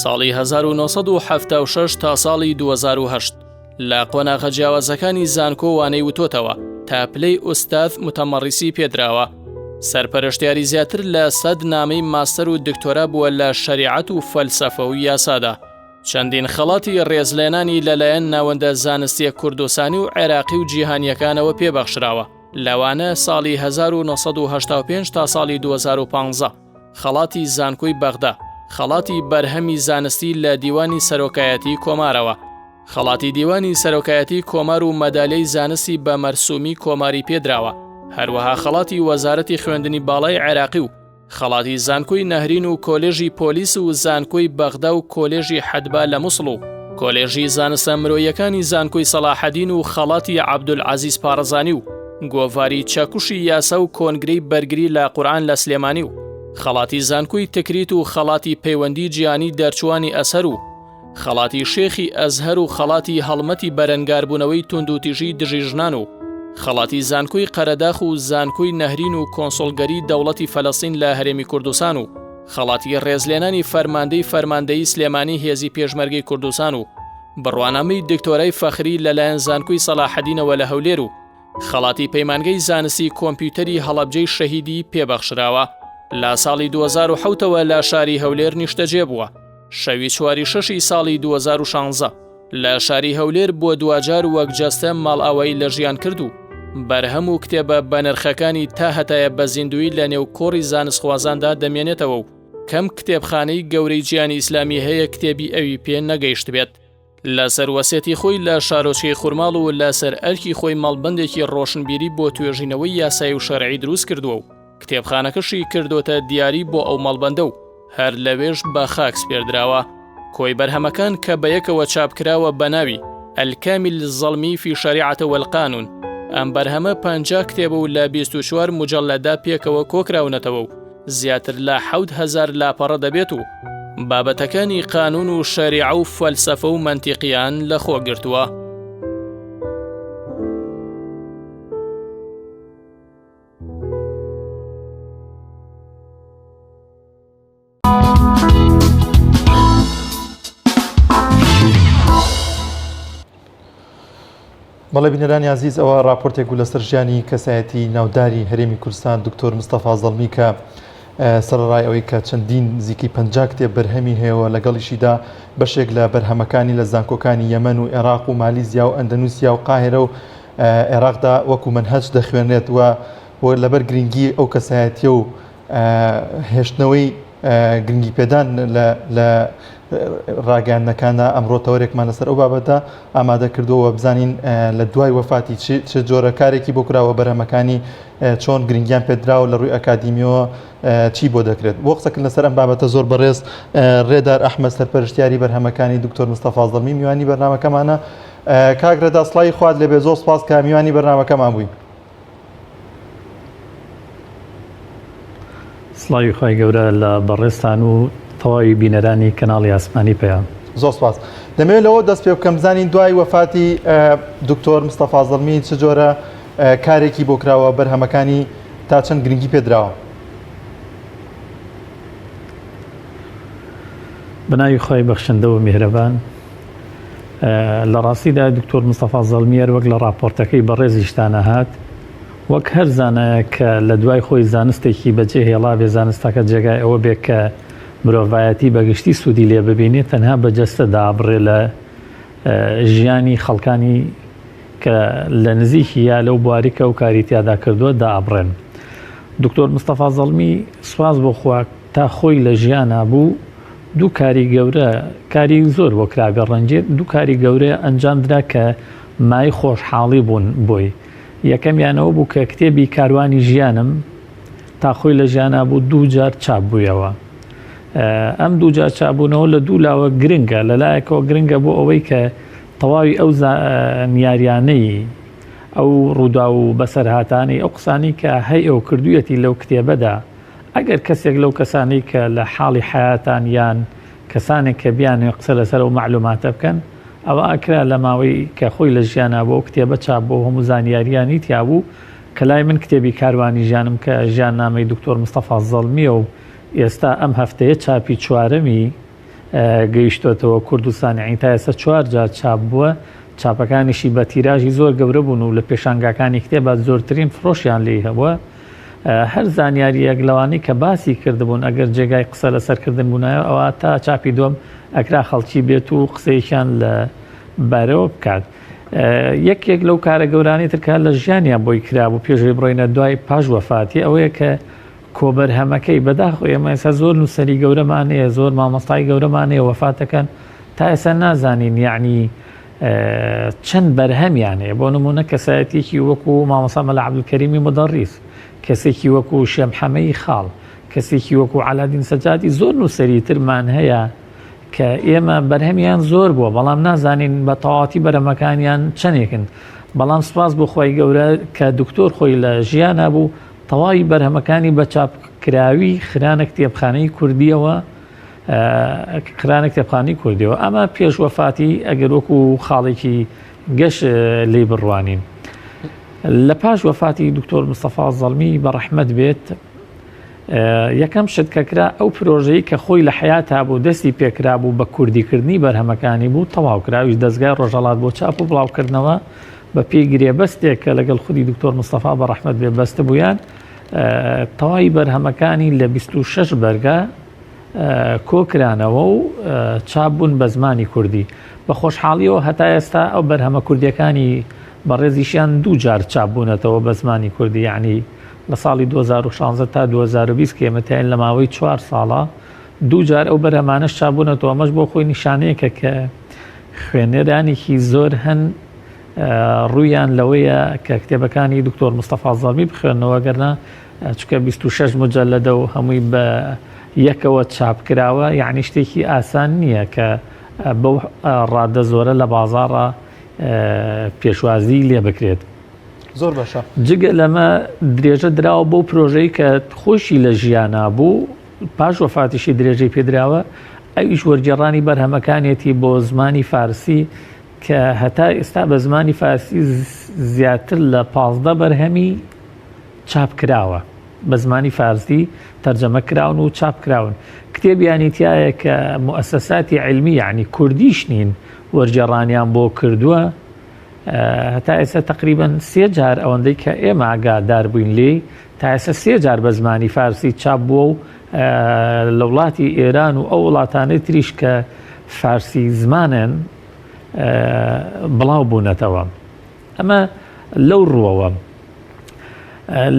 ساڵی 1976 تا ساڵی 2008 لە قۆناغە جیاوازەکانی زانکۆ وانەی وتۆتەوە تا پلەی ئوستاذ متەمەڕیسی پێدراوە. سەرپەرشتیاری زیاتر لە 100 نامەی ماستەر و دکتۆرا بووە لە شەریعەت و فەلسەفە و یاسادا. چەندین خەڵاتی ڕێزلێنانی لەلایەن ناوەندە زانستیە کوردستانی و عێراقی و جیهانیەکانەوە پێبەخشراوە. لەوانە ساڵی 1985 تا ساڵی 2015 خەڵاتی زانکۆی بەغدا، خەڵاتی بەرهەمی زانستی لە دیوانی سەرۆکایەتی کۆمارەوە، خەڵاتی دیوانی سەرۆکایەتی کۆمار و مەدالیای زانستی بە مەرسومی کۆماری پێدراوە. هەروەها خەڵاتی وەزارەتی خوێندنی باڵای عێراقی و خەڵاتی زانکۆی نەهرین و کۆلێژی پۆلیس و زانکۆی بەغدا و کۆلێژی حەدبا لە موسڵ و کۆلێژی زانستە مرۆیەکانی زانکۆی سەلاحەدین و خەڵاتی عەبدولعەزیز پارەزانی و گۆڤاری چەکوشی یاسا و کۆنگرەی بەرگری لە قورئان لە سلێمانی و خەڵاتی زانکۆی تکریت و خەڵاتی پەیوەندی جیانی دەرچوانی ئەسەر و خەڵاتی شێخی ئەزهەر و خەڵاتی هەڵمەتی بەرەنگاربوونەوەی توندوتیژی دژیژنان و خەڵاتی زانکۆی قەرەداخ و زانکۆی نەهرین و کۆنسۆلگەری دەوڵەتی فەلەستین لە هەرێمی کوردستان و خەڵاتی ڕێزلێنانی فەرماندەی سلێمانی هێزی پێشمەرگەی کوردستان و بڕوانامەی دکتۆرای فەخری لەلایەن زانکۆی سەلاحەدینەوە لە هەولێر و خەڵاتی پەیمانگەی زانستی کۆمپیوتەری هەڵەبجەی شەهیدی پێبەخشراوە. لە ساڵی 2007ەوە لە شاری هەولێر نیشتەجێ بووە. شەوی 4 ساڵی 2016 لە شاری هەولێر بۆ دوجار وەک جەستە ماڵئاوایی لە ژیان کرد و بەرهەم و کتێبە بە نرخەکانی تا هەتایە بە زیندوی لە نێو کۆڕی زانستخوازاندا دەمێنێتەوە و کەم کتێبخانەی گەورەی گیانی ئیسلامی هەیە کتێبی ئەوی پێ نەگەیشت بێت. لەسەر وەسێتی خۆی لە شارۆچکەی خورماڵ و لەسەر ئەرکی خۆی مەڵبندێکی ڕۆشنبیری بۆ توێژینەوەی یاسایی و شەرعی دروست کردووە و کتێبخانەکەشی کردوتە دیاری بۆ ئەو مەڵبەندە و هەر لەوێش بە خاک سپێردراوە. کۆی بەرهەمەکان کە بەیەکەوە چاپکراوە بە ناوی ئەلکامیل زەڵمی فی شەریعەتە وەلقانون، ئەم بەرهەمە 50 کتێبە و لە 24 موجەڵەدا پێکەوە کۆکراونەتەوە و زیاتر لە 7000 لاپەڕە دەبێت و بابەتەکانی قانون و شەریعە و فەلسەفە و منتیقیان لەخۆ گرتووە. بەڵێ بینەرانی عزیز ئەوە راپۆرتێک بوو لەسەر ژیانی کەسایەتی ناوداری هەرێمی کوردستان دکتۆر مستەفا زەڵمی کە سەرڕای ئەوەی کە چەندین نزیکی 50 کتێب بەرهەمی هەیەوە لەگەڵیشیدا بەشێک لە بەرهەمەکانی لە زانکۆکانی یەمەن و عێراق و مالیزیا و ئەندەنوسیا و قاهێرە و عێراقدا وەکو منهەج دەخوێنرێت و لەبەر گرنگی ئەو کەسایەتیە و هێشتنەوەی گرنگی پێدان لە ڕاگەاندنەکاندا ئەمڕۆ تەوەرێکمان لەسەر ئەو بابەتە ئامادە کردووە بزانین لە دوای وەفاتی چ جۆرە کارێکی بۆ کراوە بەرهەمەکانی چۆن گرنگیان پێدراوە لە ڕووی ئەکادیمیەوە چی بۆ دەکرێت بۆ قسەکردن لەسەر ئەم بابەتە زۆر بەڕێز ڕێدار ئەحمەد سەرپەرشتیاری بەرهەمەکانی دکتۆر مستەفا زەڵمی میوانی بەرنامەکەمانە. کاک ڕێدار سڵای خوات لێبێ زۆر سپاس کە میوانی بەرنامەکەمان بووین. سڵاوی خۆی گەورە لە بەڕێستان و تەواوی بینەرانی کەناڵی ئاسمانی پێیان. زۆر سپاس. دەمەوێت لەوە دەست پێ بکەم بزانین دوای وەفاتی دکتۆر مستەفا زەڵمی چ جۆرە کارێکی بۆ کراوە بەرهەمەکانی تا چەند گرنگی پێدراوە. بەناوی خۆی بەخشندە و میهرەبان لە ڕاستیدا دکتۆر مستەفا زەڵمی وەک لە راپۆرتەکەی بەڕێزیشتانە هات وەک هەر زانایە کە لە دوای خۆی زانستێکی بەجێ هێڵا بێ زانستەکە جێگای ئەوە بێت کە مرۆڤایەتی بەگشتی سوودی لێ ببینێت تەنها بەجەستە دابڕێ لە ژیانی خەڵکانی کە لە نزیکی یا لەو بواریکە و کاریتیادا کردووە دابڕێن. دکتۆر مستەفا زەڵمی سواز بۆ خوا تا خۆی لە ژیانە بوو دوو کاری گەورە کاری زۆر بۆ کرابێ ڕەنجێت دوو کاری گەورەیە ئەنجامدرا کە مای خۆشحاڵی بوون بۆی. یەکەمیانەوە بوو کە کتێبی کاروانی ژیانم تا خۆی لە ژیانە بوو 2 جار چاپ بوویەوە. ئەم 2 جار چابوونەوە لە دوو لاوە گرنگە لەلایەکەوە گرنگە بۆ ئەوەی کە تەواوی ئەو نیاریانەی ئەو ڕوودا و بەسەرهاتانەی ئەو قسانی کە هەی ئەو کردوویەتی لەو کتێبەدا ئەگەر کەسێک لەو کەسانی کە لە حاڵی حیاتان یان کەسانێک کە بیانێ قسە لەسەر و معلوماتە بکەن ئەوە ئەکرا لە ماوەی کە خۆی لە ژیانە بۆ کتێبە چاپ بۆ هەموو زانیاریانی تیابوو کە لای من کتێبی کاروانی ژیانم کە ژیاننامەی دکتۆر مستەفا زەڵمیە و ئێستا ئەم هەفتەیە چاپی 4ەمی گەیشتوێتەوە کوردستانی تا ئێستا 4 جار چاپ بووە. چاپەکانیشی بە تیراژی زۆر گەورە بوون و لە پێشانگاکانی کتێبە زۆرترین فرۆشیان لێ هەبووە. هەر زانیاریەک لەوانەی کە باسی کردبوون ئەگەر جێگای قسە لەسەرکردن بوونایە ئەوە تا چاپی دووەم ئەکرا خەڵکی بێت و قسەیشان لە بارەوە بکات. یەکێک لەو کارە گەورانی ترکە لە ژیانیان بۆی کرابوو پێشوی بڕۆینە دوای پاش وەفاتی ئەوەیە کە کۆبەرهەمەکەی بەداخۆ ئێمە ئێستا زۆر نووسەری گەورەمانەیە زۆر مامۆستای گەورەمانەیە وەفاتەکەن تا ئێستا نازانین یعنی چەند بەرهەمیانەیە بۆ نمونە کەسایەتێکی وەکو مامۆستا مەلا عەبدولکەریمی مدەڕیس کەسێکی وەکو شێم حەمەی خاڵ کەسێکی وەکو عەلادین سەجادی زۆر نووسەری ترمان هەیە کە ئێمە بەرهەمیان زۆر بووە بەڵام نازانین بە تەواوەتی بەرهەمەکانیان چەندێکن. بەڵام سپاس بۆ خۆی گەورە کە دکتۆر خۆی لە ژیانە بوو تەواوی بەرهەمەکانی بە چاپکراوی خرانە کتێبخانەی کوردیەوە خرانە کتێبخانەی کوردیەوە ئەمە پێش وەفاتی ئەگەر وەکو خاڵێکی گەشت لێ بڕوانین. لە پاش وەفاتی دکتۆر مستەفا زەڵمی بە ڕەحمەت بێت یەکەم شت کە کرا ئەو پرۆژەی کە خۆی لە حیاتا بوو دەستی پێکرا بوو بە کوردیکردنی بەرهەمەکانی بوو تەواو کراویش دەستگای ڕۆژهەڵات بۆ چاپ و بڵاوکردنەوە بە پێی گرێبەستێک کە لەگەڵ خودی دکتۆر مستەفا بە ڕەحمەت بێ بەستە بوویان تەواوی بەرهەمەکانی لە 26 بەرگە کۆکرانەوە و چاپ بوون بە زمانی کوردی. بە خۆشحاڵیەوە هەتا ئێستا ئەو بەرهەمە کوردیەکانی بەڕێزیشیان 2 جار چاپ بوونەتەوە بە زمانی کوردی یعنی لە ساڵی 2016 تا 2020 کە ئێمەتیان لە ماوەی 4 ساڵە 2 جار ئەو بەرهەمانەش چاپ بوونەتەوە. ئەمەش بۆ خۆی نیشانەیەکە کە خوێنەرانێکی زۆر هەن ڕوویان لەوەیە کە کتێبەکانی دکتۆر مستەفا زەڵمی بخوێنەوە گەرنا چونکە 26 مجەلەدە و هەمووی بە یەکەوە چاپکراوە یعنی شتێکی ئاسان نییە کە بەو ڕادە زۆرە لە بازاڕە پێشوازی لێ بکرێت. زۆر باشە. جگە لەمە درێژە دراوە بۆ پرۆژەی کە خۆشی لە ژیانە بوو پاش وەفاتیشی درێژەی پێدراوە ئەویش وەرگێڕانی بەرهەمەکانێتی بۆ زمانی فارسی کە هەتا ئێستا بە زمانی فارسی زیاتر لە 15 بەرهەمی چاپ کراوە بە زمانی فارسی تەرجەمە کراون و چاپ کراون. کتێبیانی تایە کە مؤسساتی علمی یعنی کوردیش نین وەرگێڕانیان بۆ کردووە هەتا ئێستا تقریبان 3 جار ئەوەندەی کە ئێمە ئاگادار بووین لێ تا ئێستا 3 جار بە زمانی فارسی چاپ بووە و لە وڵاتی ئێران و ئەو وڵاتانەی تریش کە فارسی زمانن بڵاو بوونەتەوە. ئەمە لەو ڕووەوە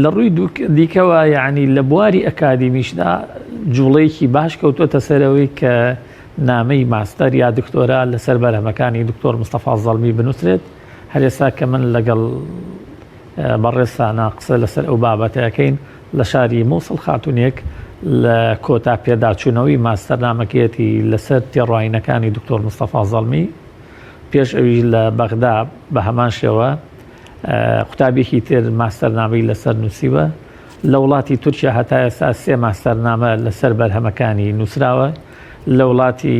لە ڕووی دیکەوە یعنی لە بواری ئەکادیمیشدا جوڵەیەکی باش کەوتۆتە سەرەوەی کە نامەی ماستەر یا دکتۆرا لەسەر بەرهەمەکانی دکتۆر مستەفا زەڵمی بنووسرێت. هەر ئێستا کە من لەگەڵ بەڕێستانە قسە لەسەر ئەو بابەتەکەین لە شاری مووسڵ خاتونێک لە کۆتا پێداچوونەوەی ماستەرنامەکەیەتی لەسەر تێڕواینەکانی دکتۆر مستەفا زەڵمی پێش ئەوی لە بەغدا بە هەمان شێوە قوتابێکی تر ماستەرنامەی لەسەر نووسیوە. لە وڵاتی تورکیا هەتا ئێستا 3 ماستەرنامە لەسەر بەرهەمەکانی نووسراوە. لە وڵاتی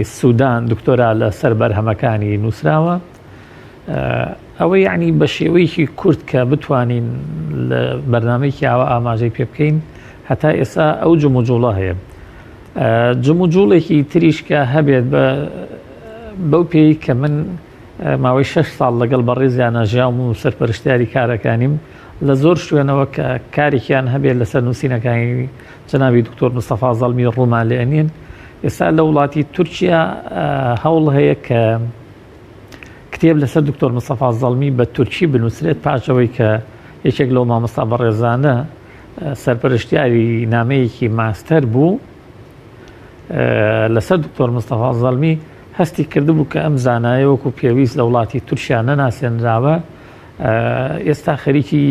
سوودان دکتۆرا لەسەر بەرهەمەکانی نووسراوە. ئەوە یعنی بە شێوەیەکی کورت کە بتوانین لە بەرنامەیەکی ئاوا ئاماژەی پێ بکەین هەتا ئێستا ئەو جموجوڵە هەیە. جموجوڵێکی تریش کە هەبێت بەو پێی کە من ماوەی 6 ساڵ لەگەڵ بەڕێزیانە ژیام و سەرپەرشتیاری کارەکانیم لە زۆر شوێنەوە کە کارێکیان هەبێت لەسەر نووسینەکانی جەنابی دکتۆر مستەفا زەڵمی ڕوومان لێنین. ئێستا لە وڵاتی تورکیا هەوڵ هەیە کە کتێب لەسەر دکتۆر مستەفا زەڵمی بە تورکی بنووسرێت پاشەوەی کە یەکێک لەو مامۆستا بەڕێزانە سەرپەرشتیاری نامەیەکی ماستەر بوو لەسەر دکتۆر مستەفا زەڵمی هەستی کردبوو کە ئەم زانایە وەکو پێویست لە وڵاتی تورکیا نەناسێنراوە ئێستا خەریکی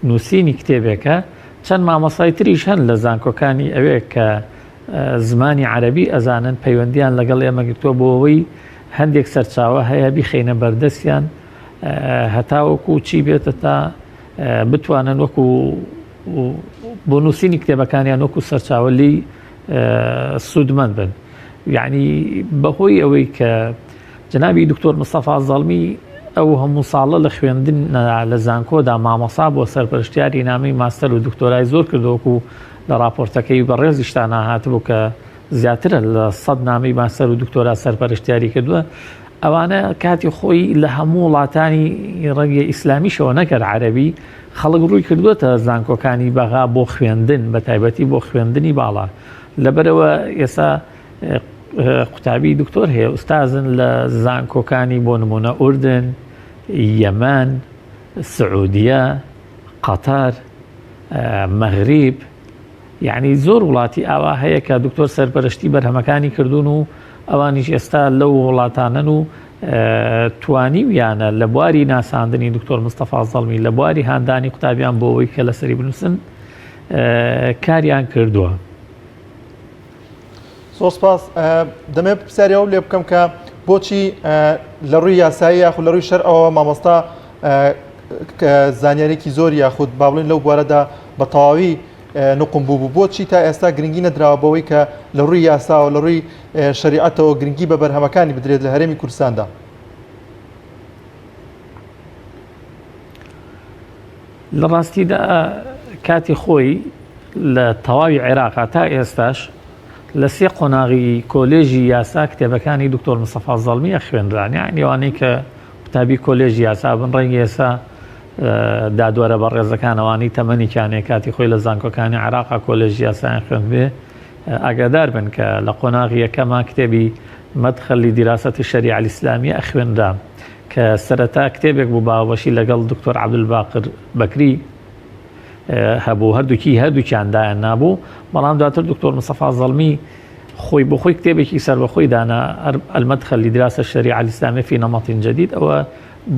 نووسینی کتێبێکە. چەند مامۆستای تریش هەن لە زانکۆکانی ئەوێ کە زمانی عەرەبی ئەزانن پەیوەندیان لەگەڵ ئێمە گرتووە بۆ ئەوەی هەندێک سەرچاوە هەیە بیخەینە بەردەستیان هەتا وەکو چی بێتە تا بتوانن وەکو بۆ نووسینی کتێبەکانیان وەکو سەرچاوە لی سوودمەند بن. یعنی بەهۆی ئەوەی کە جەنابی دکتۆر مستەفا زەڵمی ئەو هەموو ساڵە لە خوێندن لە زانکۆدا مامۆسا بۆ سەرپەرشتیاری نامەی ماستەر و دکتۆرای زۆر کردووەکو لە راپۆرتەکەی بەڕێزیشتانە هاتبوو کە زیاترە لە 100 نامەی ماستەر و دکتۆرا سەرپەرشتیاری کردووە. ئەوانە کاتی خۆی لە هەموو وڵاتانی ڕەنگە ئیسلامیشەوە نەکرد عەرەبی خەڵک ڕووی کردووەتە زانکۆکانی بەغا بۆ خوێندن بە تایبەتی بۆ خوێندنی باڵا. لەبەرەوە ئێستا قوتابی دکتۆر هەیە ئوستازن لە زانکۆکانی بۆ نمونە ئوردن، یەمەن، سعودیە، قەتەر، مەغریب، یعنی زۆر وڵاتی ئاوا هەیە کە دکتۆر سەرپەرشتی بەرهەمەکانی کردوون و ئەوانیش ئێستا لەو وڵاتانن و توانیویانە لە بواری ناساندنی دکتۆر مستەفا زەڵمی لە بواری هاندانی قوتابیان بۆ ئەوەی کە لەسەری بنووسن کاریان کردووە. زۆر سپاس. دەمێت پرسیاریەوە لێ بکەم کە بۆچی لە ڕووی یاسایی یاخود لە ڕووی شەرعەوە مامۆستا زانیاریی زۆر یاخود با بڵێن لەو بوارەدا بە تەواوی نقم بوو بۆچی تا ئێستا گرنگی نەدراوە بەوەی کە لە ڕووی یاسا و لە ڕووی شەریعەتەوە گرنگی بە بەرهەمەکانی بدرێت لە هەرێمی کوردستاندا؟ لە ڕاستیدا کاتی خۆی لە تەواوی عێراقا تا ئێستاش لە 3 قۆناغی کۆلێژی یاسا کتێبەکانی دکتۆر مستەفا زەڵمیە خوێنران. یعنی ئەوانەی کە قوتابی کۆلێژی یاسا بن ڕەنگی ئێستا دادوەرە بە ڕێزەکانەوانی تەمەنیکانێ کاتی خۆی لە زانکۆکانی عێراقا کۆلێژی یاسایان خوێنبێ ئاگادار بن کە لە قۆناغی یەکەما کتێبی مەدخەلی دیراسەتی شەریعە الئیسلامیە ئەخوێنرا کە سەرەتا کتێبێک بوو باوەشی لەگەڵ دکتۆر عەبدولباقر بەکری هەبوو هەردووکیاندایان نابوو. بەڵام دواتر دکتۆر مستەفا زەڵمی خۆی بۆ خۆی کتێبێکی سەر بەخۆی دانا المەدخەل لدراسة الشريعة الإسلامية في نمط جديد ئەوە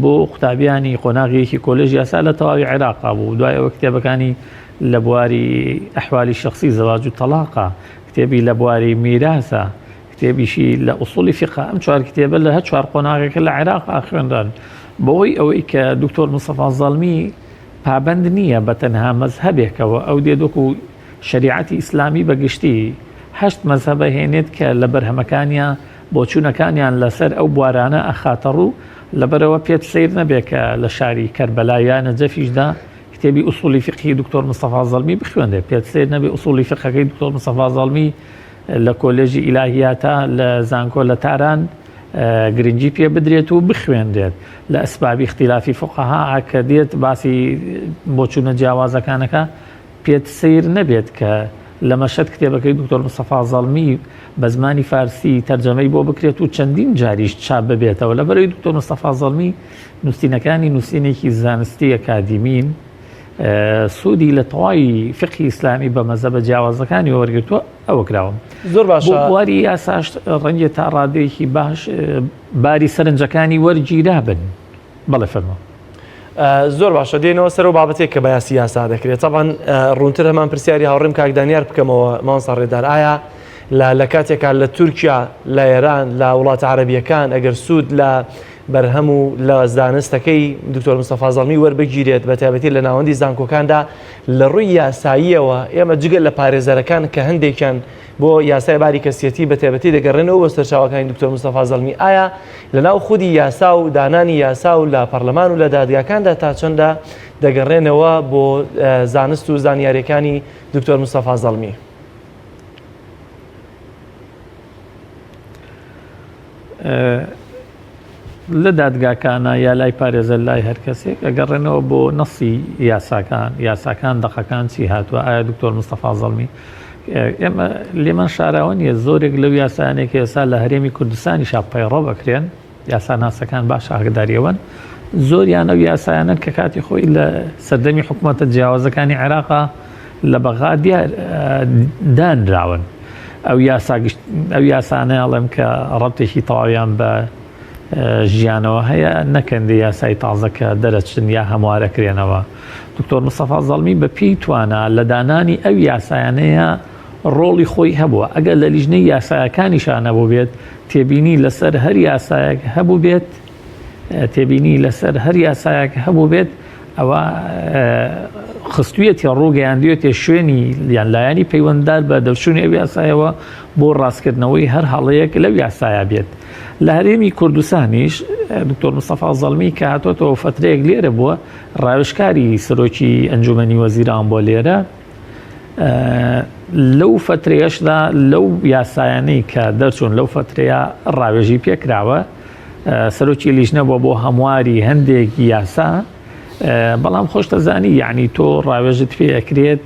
بۆ قوتابیانی قۆناغیەکی کۆلێژی یاسا لە تەواوی عێراقا بوو. دوای ئەوە کتێبەکانی لە بواری ئەحوالی شخصی زەواج و تەلاقە، کتێبی لە بواری میراسە، کتێبیشی لە ئوسوڵی فقه. ئەم 4 کتێبە لە هەر 4 قۆناغێکە لە عێراقا خوێندران بەوەی ئەوەی کە دکتۆر مستەفا زەڵمی پابند نییە بە تەنها مەزهەبێکەوە ئەو دێدوەکو شریعەتی ئیسلامی بەگشتی 8 مەزهەبە هێنێت کە لە بەرهەمەکانیان بۆ چوونەکانیان لەسەر ئەو بوارانە ئەخاتە ڕوو. لەبەرەوە پێت سیر نەبێت کە لە شاری کەربەلا یان نەجەفیشدا کتێبی ئوسوڵی فقهی دکتۆر مستەفا زەڵمی بخوێندێت. پێت سیر نەبێت ئوسوڵی فقهەکەی دکتۆر مستەفا زەڵمی لە کۆلێژی ئیلاهیاتە لە زانکۆ لە تاران گرنگی پێ بدرێت و بخوێندرێت لە ئەسبابی اختلافی فقها کە دێت باسی بۆ چوونە جیاوازەکانەکە پێت سیر نەبێت کە لە مەشەد کتێبەکەی دکتۆر مستەفا زەڵمی بە زمانی فارسی تەرجەمەی بۆ بکرێت و چەندین جاریش چاپ ببێتەوە لەبەرەوەی دکتۆر مستەفا زەڵمی نووسینەکانی نووسینێکی زانستی ئەکادیمین سوودی لە تەواوی فقهی ئیسلامی بە مەزەبە جیاوازەکانی وەرگرتووە ئەوە کراوە. زۆر باشە بۆ بواری یاساش ڕەنگە تا ڕادەیەکی باش باری سەرنجەکانی وەرگیرا بن. بەڵێ فەرمە. زۆر باشە دێنەوە سەر و بابەتێک کە بە یاسی یاسا دەکرێت. تەبەن ڕوونتر هەمان پرسیاری هاوڕێم کاک دانیار بکەمەوە مامۆستا ڕێدار، ئایا لە کاتێکا لە تورکیا لە ئێران لە وڵاتە عەرەبیەکان ئەگەر سوود لە بەرهەم و لە زانستەکەی دکتۆر مستەفا زەڵمی وەربگیرێت بە تایبەتی لە ناوەندی زانکۆکاندا لە ڕووی یاساییەوە ئێمە جگە لە پارێزەرەکان کە هەندێکیان بۆ یاسای باری کەسیەتی بە تایبەتی دەگەڕێنەوە بە سەرچاوەکانی دکتۆر مستەفا زەڵمی، ئایا لە ناو خودی یاسا و دانانی یاسا و لە پەرلەمان و لە دادگاکاندا تا چەندە دەگەڕێنەوە بۆ زانست و زانیاریەکانی دکتۆر مستەفا زەڵمی؟ لە دادگاکانە یا لای پارێزە لای هەر کەسێک ئەگەڕێنەوە بۆ نەسی یاساکان دەقەکان چی هاتووە، ئایا دکتۆر مستەفا زەڵمی ئێمە لێمان شاراوە نیە زۆرێک لەو یاسایانێک ئێستا لە هەرێمی کوردستانی پەیڕۆ بکرێن یاساناسەکان باش ئاگداریەوەن زۆریان ئەو یاسایانە کە کاتی خۆی لە سەردەمی حکوومەتە جیاوازەکانی عێراقا لە بەغا دانراون ئەو یاسانەیاڵێم کە ڕەبتێکی تەواویان بە ژیانەوە هەیە نەکەندە یاسای تازەکە دەرەچن یا هەموارەکرێنەوە. دکتۆر مستەفا زەڵمی بە پێی توانە لە دانانی ئەو یاسایانەیە ڕۆڵی خۆی هەبووە. ئەگەر لە لیژنەی یاسایەکانیشان هەبوو بێت تێبینی لەسەر هەر یاسایەک هەبوو بێت هەبوو بێت ئەوە خستویەتی ڕووگەیاندوێتێ شوێنی یان لایانی پەیوەنددار بە دەرچوونی ئەو یاسایەوە بۆ ڕاستکردنەوەی هەر هەڵەیەک لەو یاسایە بێت. لە هەرێمی کوردستانیش دکتۆر مستەفا زەڵمی کە هاتۆتەوە فترەیەک لێرە بووە ڕاوێژکاری سەرۆکی ئەنجومەنی وەزیران بۆ لێرە لەو فترەیەشدا لەو یاسایانەی کە دەرچوون لەو فترەیە ڕاوێژی پێکراوە سەرۆکی لیژنە بۆ هەمواری هەندێکی یاسا بەڵام خۆشتەزانی یعنی تۆ ڕاوێژت پێکرێت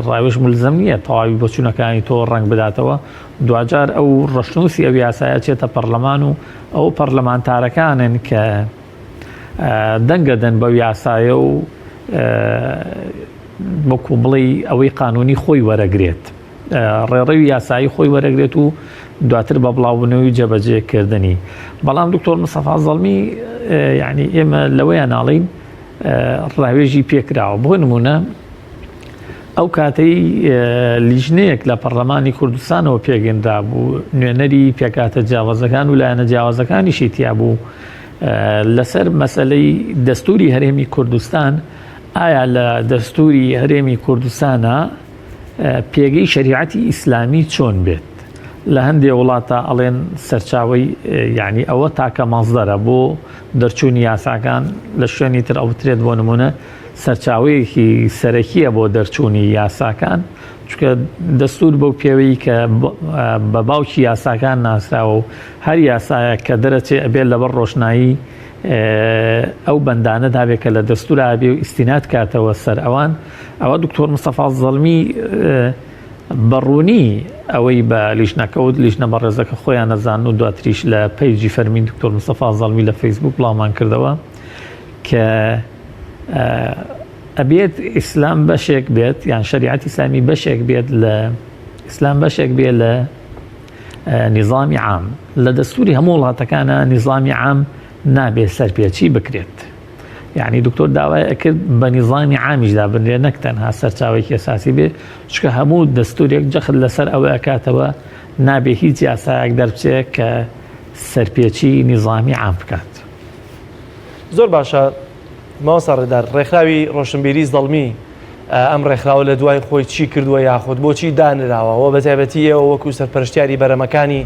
ڕاوێژ ملزم نییە تەواوی بۆ چوونەکانی تۆ ڕنگ بداتەوە دوجار ئەو ڕەشنووسی ئەو یاسایە چێتە پەرلەمان و ئەو پەرلەمانتارەکانن کە دەنگەدەن بەو یاسایە و بۆکو بڵێ ئەوەی قانونی خۆی وەرەگرێت ڕێڕەوی یاسایی خۆی وەرەگرێت و دواتر بە بڵاوبوونەوەی جێبەجێکردنی. بەڵام دکتۆر مستەفا زەڵمی یعنی ئێمە لەوەیان ناڵین ڕاوێژی پێکراوە. بۆ نمونە ئەو کاتەی لیژنەیەک لە پەرلەمانی کوردستانەوە پێگەنرا بوو نوێنەری پێکاتە جیاوازەکان و لایەنە جیاوازەکانیشی تیا بوو لەسەر مەسەلەی دەستوری هەرێمی کوردستان ئایا لە دەستوری هەرێمی کوردستانە پێگەی شەریعەتی ئیسلامی چۆن بێت. لە هەندێک وڵاتە ئەڵێن سەرچاوی یعنی ئەوە تاکە مەزدەرە بۆ دەرچوونی یاساکان لە شوێنی تر ئەوترێت بۆ نمونە سەرچاوەیەکی سەرەکیە بۆ دەرچوونی یاساکان چونکە دەستور بەو پێوەی کە بە باوکی یاساکان ناسراوە و هەر یاسایە کە دەرەچێ ئەبێت لەبەر ڕۆشنایی ئەو بەندانە دابێت کە لە دەستورا بێ و ئیستینات کاتەوە سەر ئەوە دکتۆر مستەفا زەڵمی بەڕوونی ئەوەی بە لیژنەکەوت لیژنە بەڕێزەکە خۆیان نەزان و دواتریش لە پەیجی فەرمین دکتۆر مستەفا زەڵمی لە فەیسبوک بڵاومان کردەوە کە ئەبێت ئیسلام بەشێک بێت یان شەریعەتی ئیسلامی بەشێک بێت لە ئیسلام بەشێک بێت لە نیزامی عام لە دەستوری هەموو وڵاتەکانە نیزامی عام نابێت سەرپێچی بکرێت. یعنی دکتۆر داوای کرد بە نیزامی عامیشدا بنرێ نەک تەنها سەرچاوێکی ئەساسی بێ چکە هەموو دەستورێک جەخت لەسەر ئەوە ئەکاتەوە نابێ هیچ یاسایەک دەربچێت کە سەرپێچی نیزامی عام بکات. زۆر باشە مامۆستا ڕێدار ڕێکخراوی ڕۆشنبیری زەڵمی ئەم ڕێکخراوە لە دوای خۆی چی کردووە یاخود بۆچی دانراوەوە بە تایبەتی ئێوە وەکو سەرپەرشتیاری بەرەمەکانی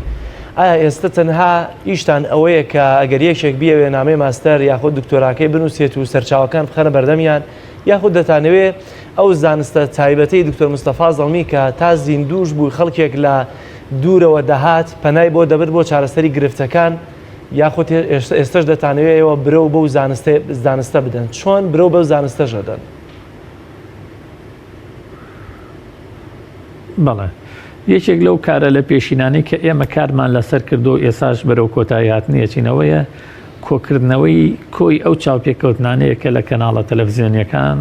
ئایا ئێستا تەنها ئیشتان ئەوەیە کە ئەگەر یەکێک بیەوێ نامەی ماستەر یاخود دکتۆراکەی بنووسێت و سەرچاوەکان بخەنە بەردەمیان یاخود دەتانەوێت ئەو زانستە تایبەتەی دکتۆر مستەفا زەڵمی کە تا زیندوش بوو خەڵکێک لە دوورەوە دەهات پەنای بۆ دەبێت بۆ چارەسەری گرفتەکان یاخۆت ئێستش دەتانەوێتەوە برە و بەو زانستە بدەن چۆن برە بەو زانستەژەدەن؟ بەڵێ یەکێک لەو کارە لە پێشینانەی کە ئێمە کارمان لەسەر کردو ئێساش بەرەو کۆتایی هاتنیەچینەوەیە کۆکردنەوەی کۆی ئەو چاوپێکەوتنانەیە کە لە کەناڵە تەلەڤیزیۆنیەکان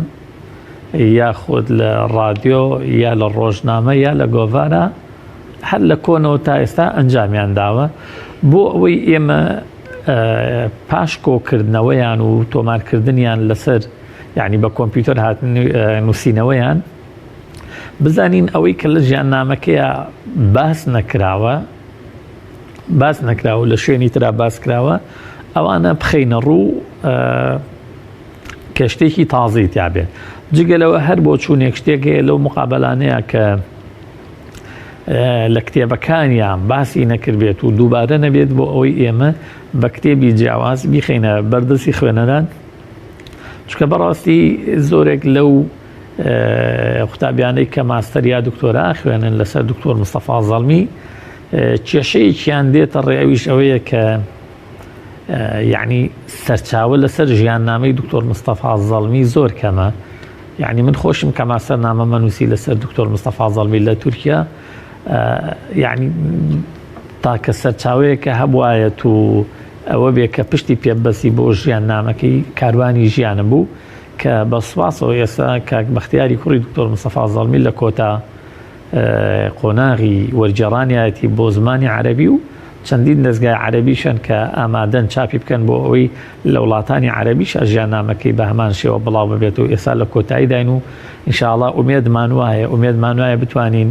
یاخود لە ڕادیۆ یا لە ڕۆژنامە یا لە گۆڤارە هەر لە کۆنەوە تا ئێستا ئەنجامیان داوە بۆ ئەوەی ئێمە پاش کۆکردنەوەیان و تۆمارکردنیان لەسەر یعنی بە کۆمپیوتەر هاتن نووسینەوەیان بزانین ئەوەی کە لە ژیاننامەکەیە باس نەکراوە لە شوێنی ترا باس کراوە ئەوانە بخەینە ڕوو کە شتێکی تازەی تیابێت جگەلەوە هەر بۆ چوونێک شتێکەیە لەو مقابلانەیە کە لە کتێبەکانیان باسی نەکردبێت و دووبارە نەبێت بۆ ئەوەی ئێمە بە کتێبی جیاواز بیخەینە بەردەستی خوێنەران چکە بەڕاستی زۆرێک لەو قوتابیانەی کە ماستەر یا دکتۆرا خوێنن لەسەر دکتۆر مستەفا زەڵمی کێشەیەکیان دێتە ڕێویش ئەوەیە کە یعنی سەرچاوە لەسەر ژیاننامەی دکتۆر مستەفا زەڵمی زۆر کەمە یعنی من خۆشم کە ماستەر نامەمە نووسی لەسەر دکتۆر مستەفا زەڵمی لە تورکیا یعنی تاکە سەرچاوەیەکە هەبوایەت و ئەوە بێ کە پشتی پێبەسی بۆ ژیاننامەکەی کاروانی ژیانە بوو کە بە سوپاسەوە ئێستا کاک بەختیاری کوڕی دکتۆر مستەفا زەڵمی لە کۆتا قۆناغی وەرجێڕانیەتی بۆ زمانی عەرەبی و چەندین دەستگای عەرەبیشن کە ئامادەن چاپی بکەن بۆ ئەوەی لە وڵاتانی عەرەبیش ژیاننامەکەی بە هەمان شێوە بڵاو ببێت و ئێستا لە کۆتایی داین و ئینشاءڵڵا ئومێدمان وایە بتوانین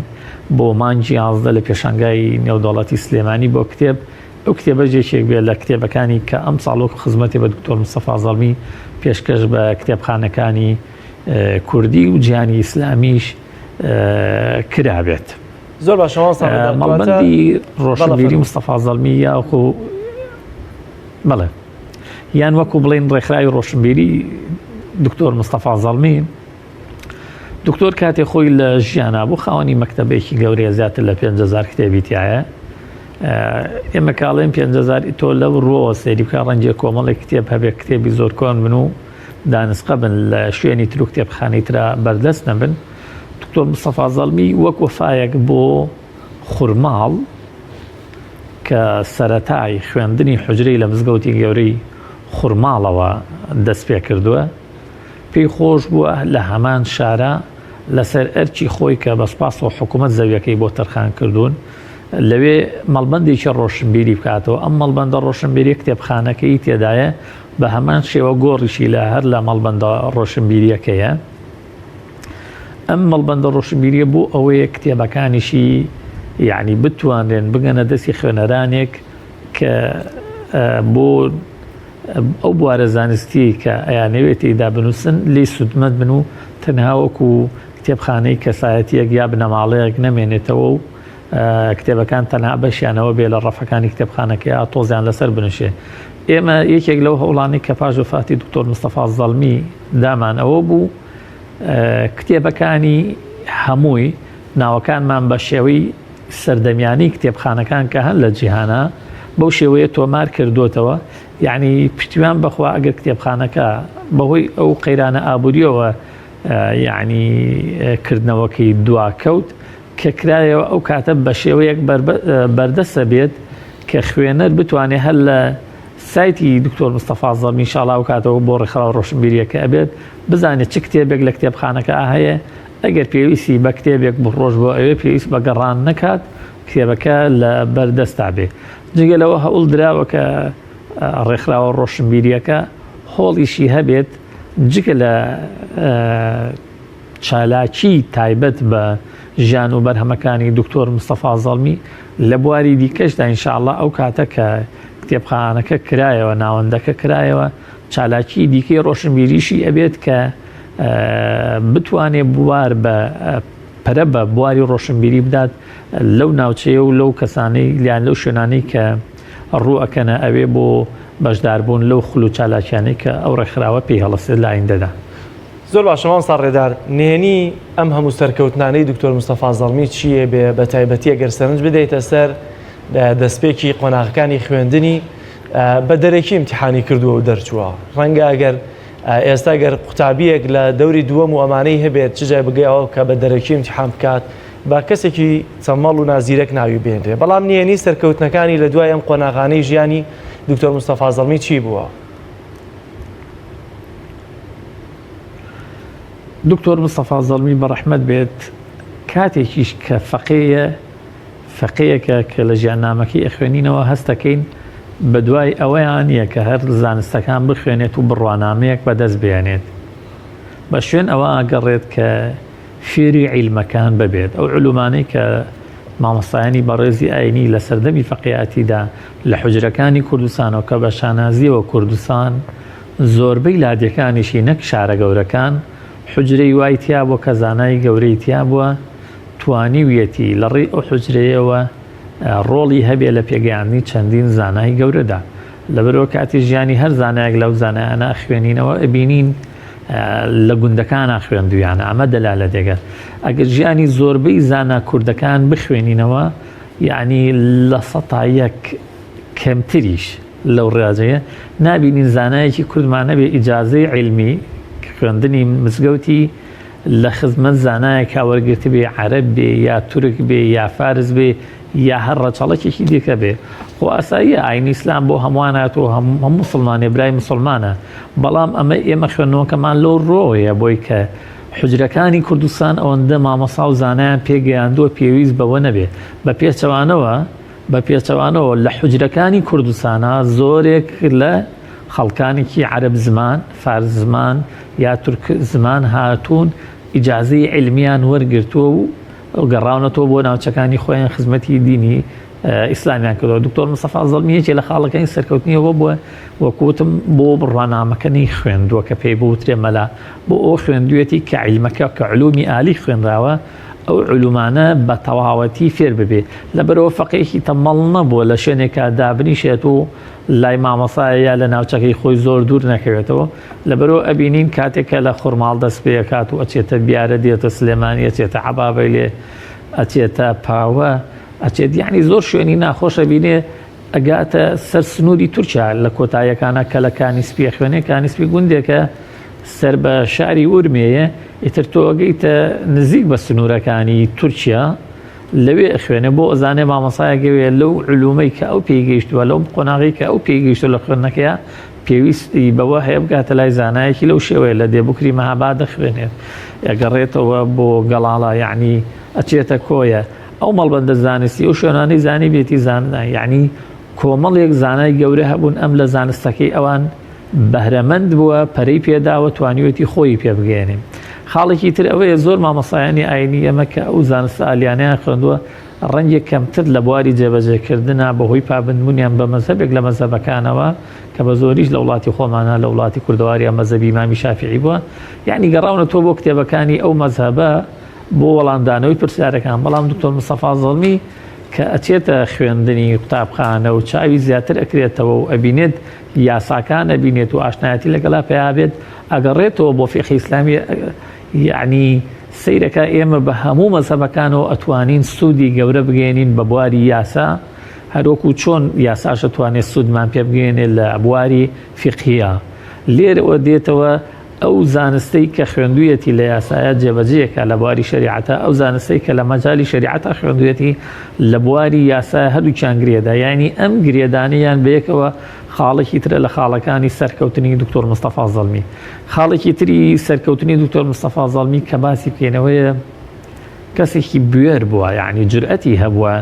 بۆ مانگی 11 لە پێشانگای نێودەوڵەتی سلێمانی بۆ کتێب ئەو کتێبە جێکێک بێت لە کتێبەکانی کە ئەم ساڵۆک خزمەتی بە دکتۆر مستەفا زەڵمی پێشکەش بە کتێبخانەکانی کوردی و جیهانی ئیسلامیش کرابێت. زۆر باشەوە مەڵبەندی ڕۆشنبیری مستەفا زەڵمی یاخۆ بەڵێ یان وەکو بڵێن ڕێکخراوی ڕۆشنبیری دکتۆر مستەفا زەڵمی دکتۆر کاتێک خۆی لە ژیانە بوو خاوەنی مەکتەبێکی گەورەیە زیاتر لە 5,000 کتێبی تایە ئێمە کاڵێن 5,000 تۆ لەو ڕۆوە سێری بکە ڕەنجێ کۆمەڵی کتێب هەبێت کتێبی زۆر کۆن بن و دانسقە بن لە شوێنی تر و کتێبخانەی ترا بەردەست نەبن دکتۆر مستەفا زەڵمی وەک وەفایەک بۆ خورماڵ کە سەرەتای خوێندنی حوجرەی لە مزگەوتی گەورەی خورماڵەوە دەست پێ کردووە پێی خۆش بووە لە هەمان شارە لەسەر ئەرچی خۆی کە بە سوپاسەوە حکوومەت زەویەکەی بۆ تەرخان کردوون لەوێ مەڵبەندێکی ڕۆشنبیری بکاتەوە ئەم مەڵبەندە ڕۆشنبیری کتێبخانەکەی تێدایە بە هەمان شێوە گۆڕیشی لە هەر لە مەڵبەندە ڕۆشنبیریەکەیە ئەم مەڵبەندە ڕۆشنبیریە بوو ئەوەیە کتێبەکانیشی یعنی بتوانرێن بگەنە دەستی خوێنەرانێک کە بۆ ئەو بوارە زانستی کە ئەیانەوێتی دا بنووسن لی سودمەت بن و تەنها وەکو کتێبخانەی کەسایەتیەک یا بنەماڵەیەک نەمێنێتەوە و کتێبەکان تەنها بەشیانەوە بێ لە ڕەفەکانی کتێبخانەکەی تۆزیان لەسەر بنووشێ ئێمە یەکێک لەو هەوڵانی کە پاش وفاتی دکتۆر مستەفا زەڵمی دامان ئەوە بوو کتێبەکانی هەمووی ناوەکانمان بە شێوەی سەردەمیانی کتێبخانەکان کە هەن لە جیهانە بەو شێوەیە تۆمار کردوتەوە یعنی پشتیوان بەخوا ئەگەر کتێبخانەکە بەهۆی ئەو قەیرانە ئابوووریەوە یعنی کردنەوەکەی دواکەوت کە کرایەوە ئەو کاتە بە شێوەیەک بەردەستە بێت کە خوێنەر بتوانێت هەر لە سایتی دکتۆر مستەفا زەڵمی ئینشاڵڵا ئەو کاتەوە بۆ ڕێکخراو ڕۆشنبیریەکە ئەبێت بزانێت چ کتێبێک لە کتێبخانەکە هەیە ئەگەر پێویستی بە کتێبێک بڕۆژ بۆ ئەوێ پێویست بە گەڕان نەکات کتێبەکە لە بەردەستا بێ جگەلەوە هەوڵ دراوە کە ڕێکخراوە ڕۆشنبیریەکە هۆڵیشی هەبێت جگە لە چالاکی تایبەت بە ژیان و بەرهەمەکانی دکتۆر مستەفا زەڵمی لە بواری دیکەشدا ئینشاءڵڵا ئەو کاتە کە کتێبخانەکە کرایەوە ناوەندەکە کرایەوە چالاکی دیکەی ڕۆشنبیریشی ئەبێت کە بتوانێت بوار بە پەرە بە بواری ڕۆشنبیری بدات لەو ناوچەیە و لەو کەسانەی لیان لەو شوێنانەی کە ڕوو ئەکەنە ئەوێ بۆ بەشداربوون لەو خول و چالاکیانەی کە ئەو ڕێکخراوە پێی هەڵەسێت لە ئایندەدا. زۆر باشەوان ساڕێدار نهێنی ئەم هەموو سەرکەوتنانەی دکتۆر مستەفا زەڵمی چییە بە تایبەتی ئەگەر سەرنج بدەیتە سەر دەستپێکی قۆناغەکانی خوێندنی بە دەرەکی امتحانی کردووە و دەرچووە ڕەنگە ئەگەر ئێستا گەر قوتابیەک لە دەوری دووەم و ئەمانەی هەبێت چجای بگەیەوە کە بە دەرەکی امتحان بکات با کەسێکی چەمەڵ و نازیرەک ناوی بێنرێ بەڵام نیەنی سەرکەوتنەکانی لە دوای ئەم قۆناغانەی ژیانی دکتۆر مستەفا زەڵمی چی بووە؟ دکتۆر مستەفا زەڵمی بەڕەحمەت بێت کاتێکیش کە فەقەیەکە کە لە ژیاننامەکەی ئەخوێنینەوە هەستەکەین بە دوای ئەوەیان یە کە هەر زانستەکان بخوێنێت و بڕوانامەیەک بەدەست بێنێت بە شوێن ئەوە ئاگەڕێت کە فێری عیلمەکان ببێت ئەو علومانەی کە مامۆستایانی بەڕێزی ئاینی لە سەردەمی فەقیهاتیدا لە حوجرەکانی کوردستانەوە کە بە شانازیەوە کوردستان زۆربەی لادیەکانیشی نەک شارە گەورەکان حوجرەی وای تیا بووە کە زانای گەورەی تیا بووە توانی ویەتی لە ڕێی ئەو حوجرەیەوە ڕۆڵی هەبێ لە پێگەیاندنی چەندین زانای گەورەدا لەبەرەوە کاتی ژیانی هەر زانایەک لەو زانایانە خوێنینەوە ئەبینین لە گوندەکانە خوێندویانە ئەمە دەلالە دێگەر ئەگەر ژیانی زۆربەی زانا کوردەکان بخوێنینەوە یعنی لە سەتا یەک کەمتریش لەو ڕاجەیە نابینین زانایەکی کوردمانە بێ ئیجازەی عیلمی خوێندنی مزگەوتی لە خزمەت زانایەکە وەرگرتە بێ عەرەب بێ یا تورک بێ یا فارس بێ یا هەر ڕەچەڵێکێکی دیکە بێ خۆ ئاساییە ئاینی ئیسلام بۆ هەمووانات و هەموو مسلمانێ برای مسلمانە بەڵام ئەمە ئێمە خوێندنەوەکەمان لەو ڕۆیە بۆی کە حوجرەکانی کوردستان ئەوەندە مامۆستا و زانایان پێگەیاندووە پێویست بەوە نەبێ بە پێچەوانەوە لە حوجرەکانی کوردستانە زۆرێک لە خەڵکانێکی عەرەب زمان فارس زمان یا تورک زمان هاتوون ئیجازەی عیلمیان وەرگرتووە و گەڕاونەتەوە بۆ ناوچەکانی خۆیان خزمەتی دینی ئیسلامیان کردەوە دکتۆر مستەفا زەڵمی یەکێک لە خاڵەکانی سەرکەوتنیەوە بووە وەکوتم بۆ بڕوانامەکەی خوێندووە کە پێی بوترێ مەلا بۆ ئەو خوێندوێتی کە عیلمەکە کە علومی ئالی خوێنراوە ئەو علومانە بە تەواوەتی فێر ببێ لەبەرەوە فەقێکی تەمەڵ نەبووە لە شوێنێکە دابنیشێت و لای مامۆسایە یا لە ناوچەکەی خۆی زۆر دوور نەکەوێتەوە لەبەرەوە ئەبینین کاتێکە لە خورماڵ دەست پێکات و ئەچێتە بیارە دێتە سلێمانی ئەچێتە عەبابەی لێ ئەچێتە پاوە ئەچێت یعنی زۆر شوێنی ناخۆشە بینێ ئەگاتە سەر سنووری تورکیا لە کۆتاییەکانە کە لە کانیسپی خوێنێ کانیسپی گوندێکە سەر بە شاری ورمێیە ئیتر تۆ ئەگەیتە نزیک بە سنوورەکانی تورکیا لەوێ خوێنێ بۆ ئەزانێ مامۆسایەکەوێ لەو علومەی کە ئەو پێیگەیشتووە لەو قۆناغی کە ئەو پێیگەیشتووە لە خوێندنەکەیە پێویستی بەوە هەیە بگاتە لای زانایەکی لەو شێوەیە لە دێبوکری مەهاباد دەخوێنێت ئەگەڕێتەوە بۆ گەڵاڵە یعنی ئەچێتە کۆیە ئەو مەڵبەندە زانستی ئەو شوێنانەی زانی بێتی زانای یعنی کۆمەڵێک زانای گەورە هەبوون ئەم لە زانستەکەی ئەوان بەهرەمەند بووە پەرەی پێداوە توانیوەتی خۆی پێ بگەێنێ خاڵێکی تر ئەوەیە زۆر مامۆسایانی ئاینی ئەمە کە ئەو زانستە ئالیانیان خوێندووە ڕەنگێک کەمتر لە بواری جێبەجێکردنە بەهۆی پابندبوونیان بە مەزهەبێک لە مەزهەبەکانەوە کە بە زۆریش لە وڵاتی خۆمانە لە وڵاتی کوردەواری مەزهەبی ئیمامی شافعی بووە یعنی گەڕاونە تۆ بۆ کتێبەکانی ئەو مەزهەبە بۆ وەڵامدانەوەی پرسیارەکان بەڵام دکتۆر مستەفا زەڵمی کە ئەچێتە خوێندنی قوتابخانە و چاوی زیاتر ئەکرێتەوە و ئەبینێت یاساکان ئەبینێت و ئاشنایەتی لەگەڵا پێیابێت ئەگەڕێتەوە بۆ فقهی ئیسلامی یعنی سەیرەکە ئێمە بە هەموو مەزهەبەکانەوە ئەتوانین سوودی گەورە بگەێنین بە بواری یاسا هەروەکو چۆن یاساش ئەتوانێت سوودمان پێ بگەێنێت لە بواری فقهیە لێرەوە دێتەوە ئەو زانستەی کە خوێندوویەتی لە یاسایە جێبەجێیەکە لە بواری شریعەتە ئەو زانستەی کە لە مەجالی شریعەتە خوێندوویەتی لە بواری یاسایە هەردووکیان گرێدا یعنی ئەم گرێدانیان بەیەکەوە خاڵێکی ترە لە خاڵەکانی سەرکەوتنی دکتۆر مستەفا زەڵمی خاڵێکی تری سەرکەوتنی دکتۆر مستەفا زەڵمی کە باسی بکەینەوەیە کەسێکی بوێر بووە یعنی جورئەتی هەبووە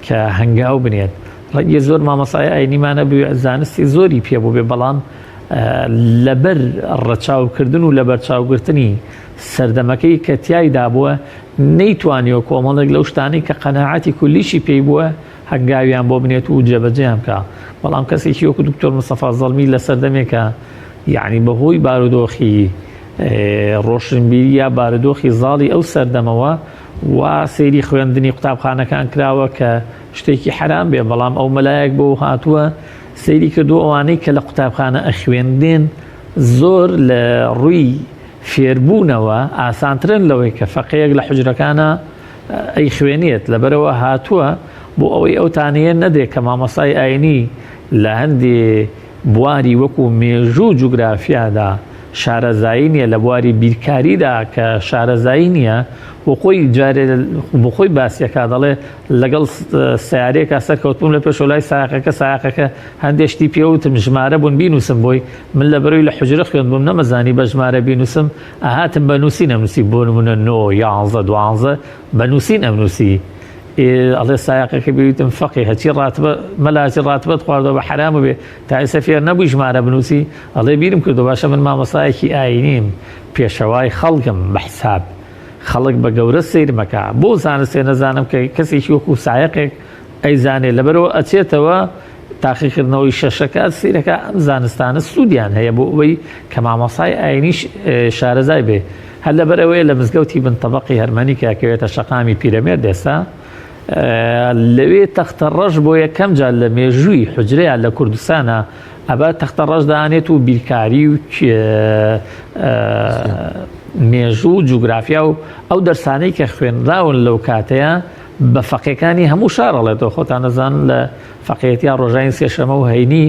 کە هەنگاو بنێت ڕەنگە زۆر مامۆسای ئاینیمانە زانستی زۆری پێبوو بێ بەڵام لەبەر ڕەچاوکردن و لەبەر چاوگرتنی سەردەمەکەی کە تیایدا بووە نەیتوانیەوە کۆمەڵێک لەو شتانەی کە قەناعەتی کولیشی پێی بووە هەنگاویان بۆ بنێت و جێبەجێیان بکە بەڵام کەسێکی وەکو دکتۆر مستەفا زەڵمی لە سەردەمێکە یعنی بەهۆی بارودۆخی ڕۆشنبیری یا بارودۆخی زاڵی ئەو سەردەمەوە وا سەیری خوێندنی قوتابخانەکان کراوە کە شتێکی حرام بێ بەڵام ئەو مەلایەک بۆ هاتووە سەیری کردو ئەوانەی کە لە قوتابخانە ئەخوێندێن زۆر لە ڕووی فێربوونەوە ئاسانترن لەوەی کە فەقەیەک لە حوجرەکانە ئەی خوێنێت لەبەرەوە هاتووە بۆ ئەوەی ئەو تانیە نەدێت کە مامۆسای ئاینی لە هەندێ بواری وەکو مێژوو جوگرافیادا شارەزایی نیە، لە بواری بیرکاریدا کە شارەزایی نییە و خۆی جارێ بۆ خۆی باسیەکە دەڵێ لەگەڵ سیارەیەکە سەرکەوتبووم لە پێشۆلای سایقەکە هەندێشتی پێوتم ژمارە بوون بینوسم بۆی من لە بەرەوەی لە حجرە خوێندبووم نەمەزانی بە ژمارە بینوسم ئاهاتم بە نووسین ئەمنووسی بۆ نمونە 9 11 12 بە نووسین ئەمنووسی ئەڵێ سایقەکە بێتم فەقی هەچی ڕاتبە مەلاچی ڕاتبەت خواردەوە بە حرامە بێ تا ئێستا فێر نەبووی ژمارە بنووسی ئەڵێ بیرم کردو باشە من مامۆستایەکی ئاینیم پێشەوای خەڵکم بە حساب خەڵک بە گەورە سیرمەکە بۆ زانستێ نەزانم کە کەسێکی وەکو سایقێک ئەیزانێ لەبەرەوە ئەچێتەوە تاقیکردنەوەی شەشەکە سیرەکە ئەم زانستانە سوودیان هەیە بۆ ئەوەی کە مامۆستای ئاینی شارەزای بێ هەر لەبەرەوەی لە مزگەوتی بن تەبەقی هەرمەنی کەکەوێتە شەقامی پیرەمێرد ئێستا لەوێ تەختە ڕەش بۆ یەکەم جار لە مێژووی حجرەیان لە کوردستانە ئەبا تەختە ڕەش دانێت و بیرکاری و مێژوو جوگرافیا و ئەو دەرسانەی کە خوێنراون لەو کاتەیە بە فەقیەکانی هەموو شارەڵێتەوە خۆتان نەزان لە فەقیەتیان ڕۆژاین سێشەمە و هەینی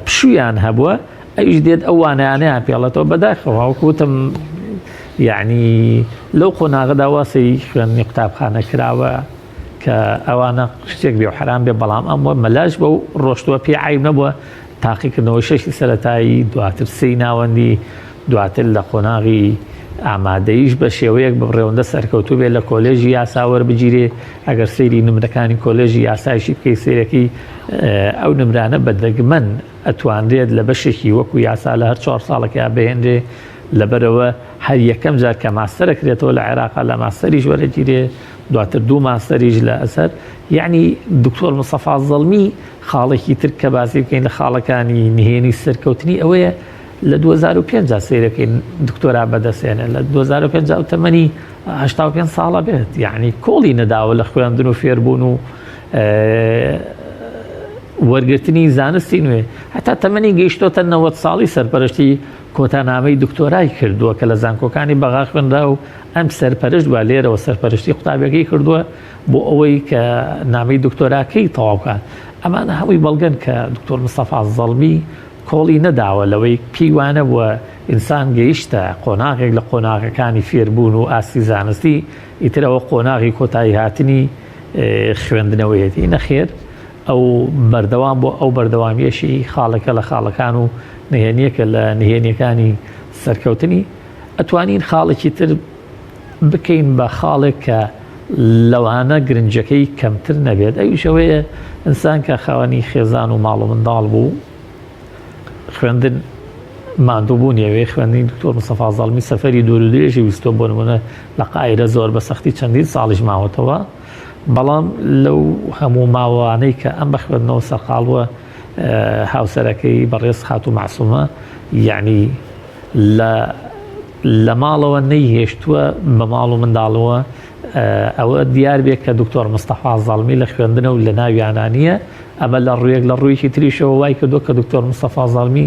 پشویان هەبووە ئەویش دێت ئەو وانەیانەیان پێڵێتەوە بەداخەوە وەکوتم یعنی لەو قۆناغدا واسی خوێندنی قوتابخانە کراوە کە ئەوانە شتێک بێ و حرام بێ بەڵام ئەمە مەلاش بە و ڕۆشتووە پێ عیب نەبووە تاقیکردنەوەی شەشی سەرەتایی دواتر سێی ناوەندی دواتر لە قۆناغی ئامادەیش بە شێوەیەک بڕێوەندە سەرکەوتوو بێت لە کۆلێژی یاسا وەربگیرێ ئەگەر سەیری نمرەکانی کۆلێژی یاسایشی بکەی سێرەکی ئەو نمرانە بەدەگمەن ئەتوانرێت لە بەشێکی وەکو یاسا لە هەر 4 ساڵێکە بهێنرێ لەبەرەوە هەر یەکەم جار کە ماستەرەکرێتەوە لە عێراقا لە ماستەریش وەرەگیرێ دواتر 2 ماستەریش لە ئەسەر یعنی دکتۆر مستەفا زەڵمی خاڵێکی تر کە باسی بکەین لە خاڵەکانی نهێنی سەرکەوتنی ئەوەیە لە 2005 سیرەکەی دکتۆرا بەدەستێنە لە 2005 تەمەنی 85 ساڵە بێت یعنی کۆڵی نەداوە لە خوێندن و فێربوون و وەرگرتنی زانستی نوێ هەتا تەمەنی گەیشتۆتە 90 ساڵی سەرپەرشتی کۆتانامەی دکتۆرای کردووە کە لە زانکۆکانی بەغا خوێنرا و ئەم سەرپەرشت بە لێرەوە سەرپەرشتی قوتابیەکەی کردووە بۆ ئەوەی کە نامەی دکتۆراکەی تەواوکات ئەمانە هەمووی بەڵگەن کە دکتۆر مستەفا زەڵمی کۆڵی نەداوە لەوەی پیوانە بووە ئینسان گەیشتە قۆناغێک لە قۆناغەکانی فێربوون و ئاستی زانستی ئیترەوە قۆناغی کۆتایی هاتنی خوێندنەوەیەتی نەخێر ئەو بەردەوام بۆ ئەو بەردەوامیەشی خاڵەکە لە خاڵەکان و نهێنیەکە لە نهێنیەکانی سەرکەوتنی ئەتوانین خاڵێکی تر بکەین بە خاڵێک کە لەوانە گرنجەکەی کەمتر نەبێت ئەویشەوەیە ئینسان کە خاوەنی خێزان و ماڵ و منداڵ بوو خوێندن ماندووبوونیەوەی خوێندنی دکتۆر مستەفا زەڵمی سەفەری دوور و درێژی ویستۆ بۆ نمونە لە قاهیرە زۆر بە سەختی چەندین ساڵیش ماوەتەوە بەڵام لەو هەموو ماوانەی کە ئەم بە خوێندنەوە سەرقاڵوە هاوسەرەکەی بەڕێز خات و معسوومە یعنی لە ماڵەوە نەیهێشتووە بە ماڵ و منداڵەوە ئەوە دیار بێت کە دکتۆر مستەفا زەڵمی لە خوێندنە و لە ناویانانیە ئەمە لە ڕوویەک لە ڕوویەکی تریشەوە وای کردووە کە دکتۆر مستەفا زەڵمی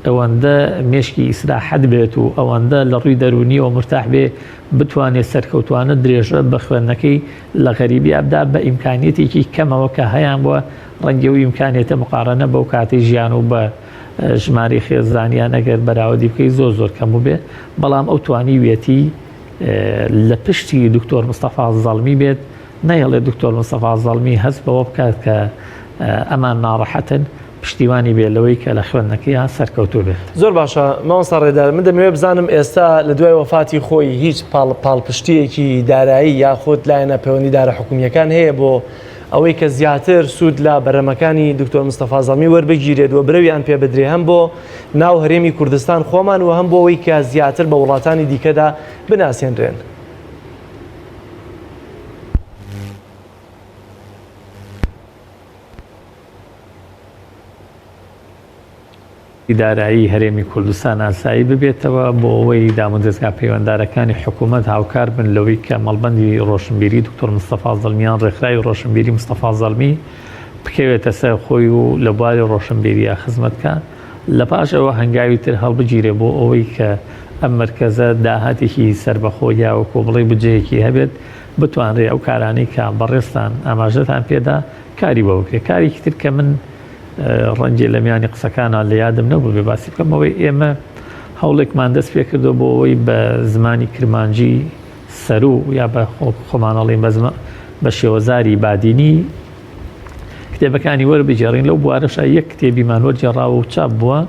ئەوەندە مێشکی ئیسراحەت بێت و ئەوەندە لە ڕووی دەرونیەوە مرتاح بێ بتوانێت سەرکەوتوانە درێژە بە خوێندنەکەی لە غەریبی ئەبدا بە ئیمکانیەتێکی کەمەوە کە هەیان بووە ڕەنگە و ئیمکانێتە مقارنە بەو کاتی ژیان و بە ژماری خێزانیان ئەگەر بەراوردی بکەی زۆر کەموو بێت بەڵام ئەو توانی وێتی لە پشتی دکتۆر مستەفا زەڵمی بێت نەیەڵێ دکتۆر مستەفا زەڵمی هەست بەوە بکات کە ئەمان ناڕەحەتن پشتیوانی بێت لەوەی کە لە خوێندنەکەیان سەرکەوتوو بێت زۆر باشە مامۆستا ڕێدار من دەمەوێت بزانم ئێستا لە دوای وەفاتی خۆی هیچ پاڵپشتیەکی دارایی یاخود لایەنە پەیوەندی دارە حکومیەکان هەیە بۆ ئەوەی کە زیاتر سوود لە بەرەمەکانی دکتۆر مستەفا زەڵمی وەربگیرێت و برەویان پێ بدرێ هەم بۆ ناو هەرێمی کوردستان خۆمان و هەم بۆ ئەوەی کە زیاتر بە وڵاتانی دیکەدا بناسیێنرێن. ئیدارایی هەرێمی کوردستان ئاسایی ببێتەوە بۆ ئەوەی دامەزێزگا پەیوەنددارەکانی حکوومەت هاوکار بن لەوەی کە مەڵبەندی ڕۆشنبیری دکتۆر مستەفا زەڵمیان ڕێکخراوی ڕۆشنبیری مستەفا زەڵمی بکەوێتە سەر خۆی و لە بواری ڕۆشنبیریە خزمەتکە لە پاش ئەوە هەنگاوی تر هەڵبگیرێ بۆ ئەوەی کە ئەم مرکەزە داهاتێکی سربەخۆیە و کۆبڵی بجەیەکی هەبێت بتوانرێ ئەو کارانەی کە بەڕێستان ئاماژەتان پێدا کاری بۆ بکرێت. کارێکی تر کە من ڕەنگێ لە میانی قسەکانە لە یادم نەبوو بێ باسی بکەمەوەی ئێمە هەوڵێکمان دەست پێ کردو بۆ ئەوەی بە زمانی کرمانجی سەرو یا بە خۆمانەڵێن بە شێوەزاری بادینی کتێبەکانی وەربگێڕین لەو بوارەشە یەک کتێبیمان وەرجێڕاوە و چاپ بووە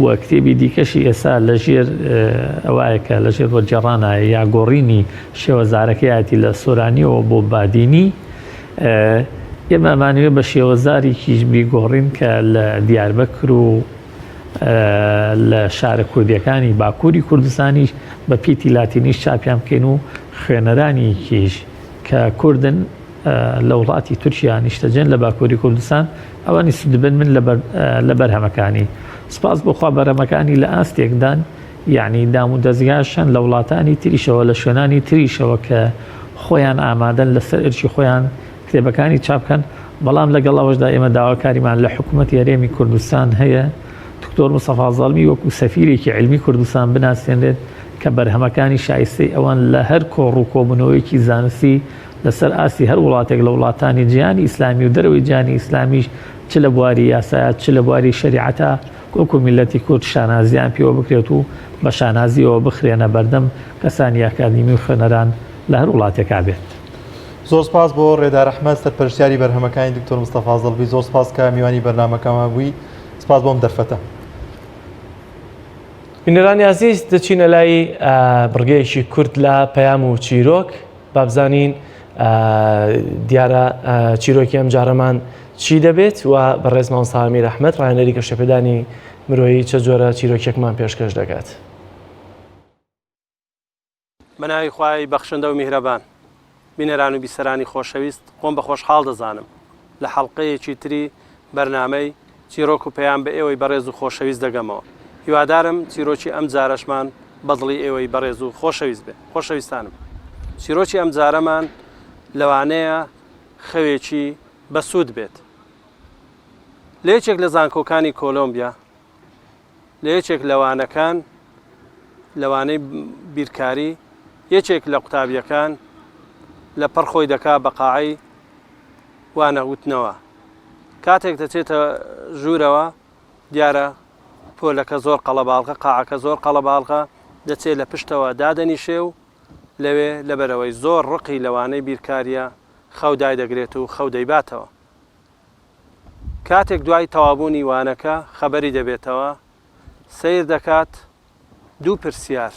و کتێبی دیکەشی ئێستا لەژێر ئەوایەکە لەژێر وەرجێڕانایە یا گۆڕینی شێوەزارەکەیەتی لە سۆرانیەوە بۆ بادینی ئێمە ئەمانوێ بە شێوەزارێکیش بیگۆڕین کە لە دیاربەکر و لە شارە کوردیەکانی باکووری کوردستانیش بە پیتی لاتینیش چاپیان بکەین و خوێنەرانێکیش کە کوردن لە وڵاتی تورکیا نیشتەجێن لە باکووری کوردستان ئەوانی سودبن من لە بەرهەمەکانی سپاس بۆخوا بەرهەمەکانی لە ئاستێکدان یعنی دام و دەستگاشن لە وڵاتانی تریشەوە لە شوێنانی تریشەوە کە خۆیان ئامادەن لەسەر ئەرکی خۆیان کتێبەکانی چاپکەن بەڵام لەگەڵ ئەوەشدا ئێمە داواکاریمان لە حکوومەتی هەرێمی کوردستان هەیە دکتۆر مستەفا زەڵمی وەکو سەفیرێکی علمی کوردستان بناسێنرێت کە بەرهەمەکانی شایستەی ئەوان لە هەر کۆڕ و کۆبوونەوەیەکی زانستی لەسەر ئاسی هەر وڵاتێک لە وڵاتانی جیهانی ئیسلامی و دەرەوەی جیهانی ئیسلامیش چ لە بواری یاسایەت چ لە بواری شەریعەتە وەکو میلەتی کورد شانازیان پێوە بکرێت و بە شانازیەوە بخرێنە بەردەم کەسانی ئاکادمی و خوێنەران لە هەر وڵاتێکا بێت. زۆر سپاس بۆ ڕێدار ئەحمەد سەرپەرشتیاری بەرهەمەکانی دکتۆر مستەفا زەڵمی زۆر سپاس کە میوانی بەرنامەکەمان بووی سپاس بۆم دەرفەتە. بینەرانی عزیز دەچینە لای بڕگەیەکی کورد لە پەیام و چیرۆک با بزانین دیارە چیرۆکی ئەم جارەمان چی دەبێت و بەڕێز مامۆستا ئامیر ئەحمەد ڕاهێنەری گەشتەپێدانی مرۆیی چه جۆرە چیرۆکێکمان پێشکەش دەکات. بە ناوی خوای بەخشندە و میهرەبان بینەران و بیسەرانی خۆشەویست خۆم بە خۆشحاڵ دەزانم لە حەڵقەیەکی تری بەرنامەی چیرۆک و پەیام بە ئێوەی بەڕێز و خۆشەویست دەگەمەوە. هیوادارم چیرۆکی ئەم جارەشمان بەدڵی ئێوەی بەڕێز و خۆشەویست بێ. خۆشەویستانم چیرۆکی ئەم جارەمان لەوانەیە خەوێکی بەسوود بێت. لە یەکێک لە زانکۆکانی کۆلۆمبیا لە یەکێک لەوانەکان لەوانەی بیرکاری یەکێک لە قوتابیەکان لە پەرخۆی دەکا بە قاعی وانەوتنەوە کاتێک دەچێتە ژوورەوە دیارە پۆلەکە زۆر قەڵەباڵغە قاعەکە زۆر قەڵەباڵغە دەچێت لە پشتەوە دادەنیشێ و لەوێ لەبەرەوەی زۆر ڕقی لەوانەی بیرکاریە خەودای دەگرێت و خەو دەیباتەوە. کاتێک دوای تەوابوونی وانەکە خەبەری دەبێتەوە سیر دەکات دوو پرسیار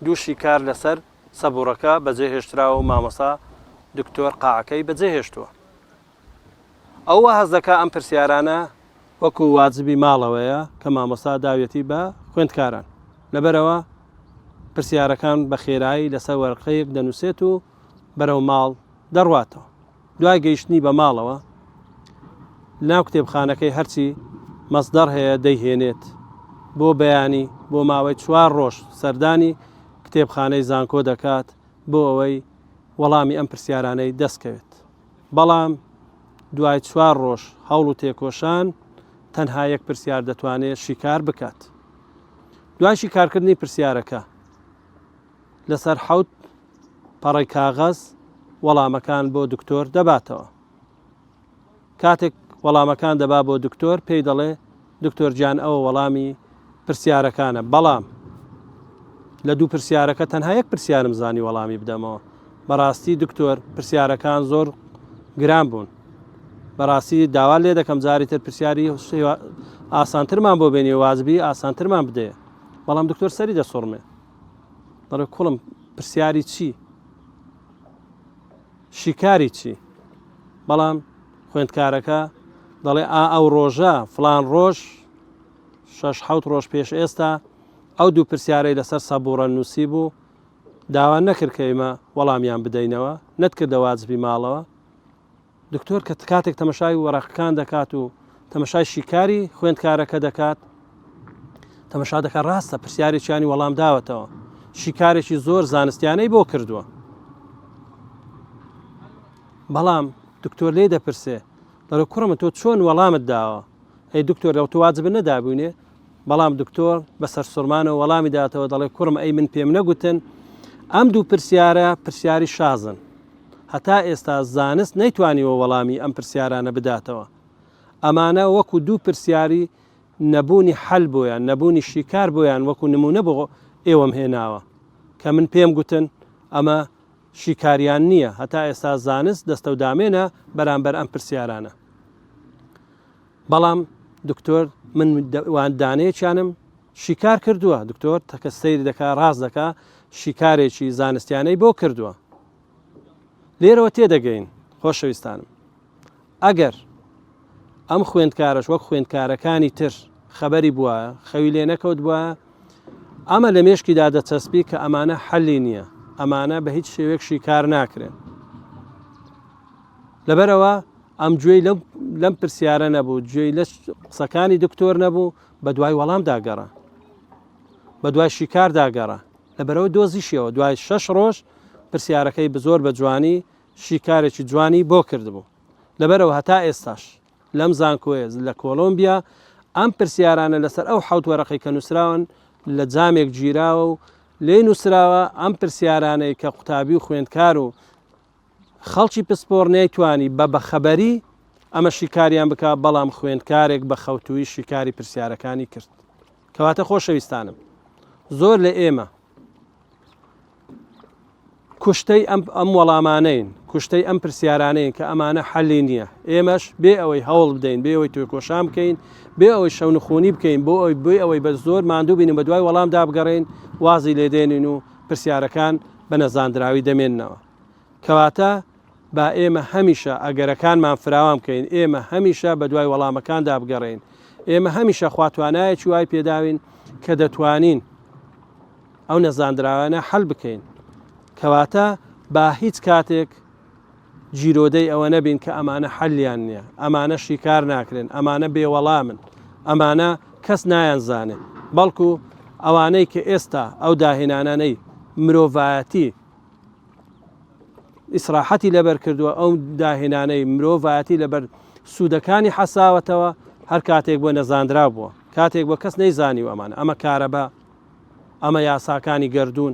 دوو شیکار لەسەر سەبوڕەکە بەجێهێشتراوە و مامۆستا دکتۆر قاعەکەی بەجێهێشتووە. ئەوە هەز دەکا ئەم پرسیارانە وەکو واجبی ماڵەوەیە کە مامۆستا داوێتی بە خوێندکاران لەبەرەوە پرسیارەکان بە خێرایی لەسەر وەرقەیەک دەنووسێت و بەرەو ماڵ دەڕواتەوە. دوای گەیشتنی بە ماڵەوە ناو کتێبخانەکەی هەرچی مەصدەر هەیە دەیهێنێت بۆ بەیانی بۆ ماوەی 4 ڕۆژ سەردانی کتێبخانەی زانکۆ دەکات بۆ ئەوەی وەڵامی ئەم پرسیارانەی دەستکەوێت. بەڵام دوای 4 ڕۆژ هەوڵ و تێکۆشان تەنها یەک پرسیار دەتوانێت شیکار بکات. دوای شیکارکردنی پرسیارەکە لەسەر 7 پەڕەی کاغەز وەڵامەکان بۆ دکتۆر دەباتەوە. کاتێک وەڵامەکان دەبا بۆ دکتۆر پێی دەڵێ دکتۆر گیان ئەوە وەڵامی پرسیارەکانە بەڵام لە دوو پرسیارەکە تەنها یەک پرسیارم زانی وەڵامی بدەمەوە. بەڕاستی دکتۆر پرسیارەکان زۆر گران بوون. بەڕاستی داوا لێ دەکەم جاری تر پرسیاری ئاسانترمان بۆ بێنی واجبی ئاسانترمان بدەیە. بەڵام دکتۆر سەری دەسوڕمێ بەڵێ کوڵم پرسیاری چی؟ شیکاری چی؟ بەڵام خوێندکارەکە دەڵێ ئەو ڕۆژە فلان ڕۆژ 6-7 ڕۆژ پێش ئێستا ئەو دوو پرسیارەی لەسەر سەبوڕە نووسی بوو داوا نەکرد کە ئێمە وەڵامیان بدەینەوە نەتکردە واجبی ماڵەوە. دکتۆر کە کاتێک تەمەشای وەرەقەکان دەکات و تەمەشای شیکاری خوێندکارەکە دەکات تەمەشا دەکات ڕاستە پرسیارێکیانی وەڵام داوەتەوە شیکارێکی زۆر زانستیانەی بۆ کردووە. بەڵام دکتۆر لێ دەپرسێ دەڵێ کوڕمە تۆ چۆن وەڵامت داوە؟ ئەی دکتۆر لەو تۆ واجب نەدابوونێ؟ بەڵام دکتۆر بەسەر سوورمانەوە وەڵامی داتەوە دەڵێ کوڕم ئەی من پێم نەگوتن ئەم دوو پرسیارە پرسیاری شازن هەتا ئێستا زانست نەیتوانیوە وەڵامی ئەم پرسیارانە بداتەوە. ئەمانە وەکو دوو پرسیاری نەبوونی حەل بۆیان نەبوونی شیکار بۆیان وەکو نمونە بۆ ئێوەم هێناوە کە من پێم گوتن ئەمە شیکاریان نییە هەتا ئێستا زانست دەستە و دامێنە بەرامبەر ئەم پرسیارانە بەڵام دکتۆر من دانەیەکیانم شیکار کردووە دکتۆر تەکە سەیری دەکا ڕاست دەکا شیکارێکی زانستیانەی بۆ کردووە لێرەوە تێدەگەین خۆشەویستانم ئەگەر ئەم خوێندکارش وەک خوێندکارەکانی تر خەبەری بووە خەوی لێ نەکەوت بووە ئەمە لە مێشکیدا دەچەسبی کە ئەمانە حەلی نییە ئەمانە بە هیچ شێوەیەکشی کار ناکرێن لەبەرەوە ئەم گوێی لەم پرسیارە نەبوو گوێی لە قسەکانی دکتۆر نەبوو بە دوای وەڵام داگەڕا بە دوای شیکار داگەڕا لەبەرەوە دۆزیشیەوە دوای 6 ڕۆژ پرسیارەکەی بزۆر بە جوانی شیکارێکی جوانی بۆ کردبوو لەبەرەوە هەتا ئێستاش لەم زانکۆیە لە کۆلۆمبیا ئەم پرسیارانە لەسەر ئەو حوت وەرەقی کە نووسراون لە جامێک گیراوە و لێ نووسراوە ئەم پرسیارانەی کە قوتابی و خوێندکار و خەڵکی پسپۆر نەیتوانی بە بەخەبەری ئەمە شیکاریان بک بەڵام خوێندکارێک بە خەوتوی شیکاری پرسیارەکانی کرد کەواتە خۆشەویستانم زۆر لە ئێمە کوشتەی ئەم وەڵامانەین کوشتەی ئەم پرسیارانەیە کە ئەمانە حەلی نییە ئێمەش بێ ئەوەی هەوڵ بدەین بێ ئەوەی توی کۆشام بکەین بێ ئەوەی شەونخۆنی بکەین بۆ ئەوەی بە زۆر ماندوو بینیم بە دوای وەڵام دابگەڕین وازی لێدێنین و پرسیارەکان بە نەزاندراوی دەمێننەوە کەواتە با ئێمە هەمیشە ئەگەرەکانمان فراوان بکەین ئێمە هەمیشە بە دوای وەڵامەکان دابگەڕین ئێمە هەمیشە خواتوانایەکی وای پێداوین کە دەتوانین ئەو نەزاندراوانە حەل بکەین کەواتە با هیچ کاتێک جیرۆدەی ئەوە نەبین کە ئەمانە حەلیان نییە ئەمانە شیکار ناکرێن ئەمانە بێوەڵامن ئەمانە کەس نایانزانێ بەڵکو ئەوانەی کە ئێستا ئەو داهێنانانەی مرۆڤایەتی ئیسراحەتی لەبەر کردووە ئەو داهێنانەی مرۆڤایەتی لەبەر سوودەکانی حەساوەتەوە هەر کاتێک بۆ نەزاندرا بووە کاتێک بۆ کەس نەیزانی و ئەمانە ئەمە کارەبا ئەمە یاساکانی گردردون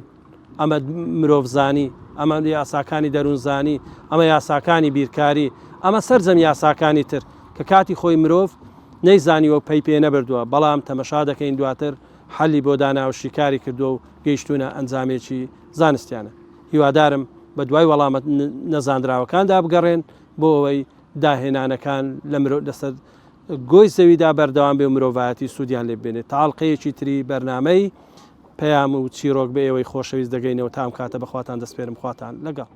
ئەمە مرۆڤزانی ئەمە یاساکانی دەروونزانی ئەمە یاساکانی بیرکاری ئەمە سەرجەم یاساکانی تر کە کاتی خۆی مرۆڤ نەیزانیوە پەی پێ نەبردووە بەڵام تەمەشا دەکەین دواتر حەلی بۆ دانا و شیکاری کردووە و گەیشتونە ئەنجامێکی زانستیانە هیوادارم بە دوای وەڵامە نەزاندراوەکاندا بگەڕێن بۆ ئەوەی داهێنانەکان لەسەر گۆی زەویدا بەردەوام بێ و مرۆڤایەتی سوودیان لێ بێنێت تاڵقەیەکی تری بەرنامەی پەیام و چیرۆک بە ئێوەی خۆشەویست دەگەینەوە تام کاتە بەخواتان دەسپێرم خواتان لەگەڵ.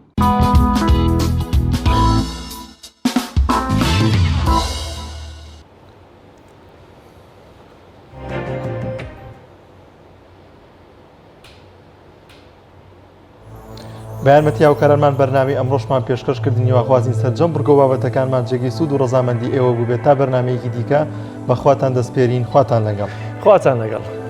بەیانمەتی هاوکارانمان بەرنامی ئەمڕۆژمان پێشکەش کردنی واخوازین سەرجەم بڕگە و بابەتەکانمان جێگەی سوود و ڕەزامەندی ئێوە بوو بێت تا بەرنامەیەکی دیکە بەخواتان دەسپێرین خواتان لەگەڵ.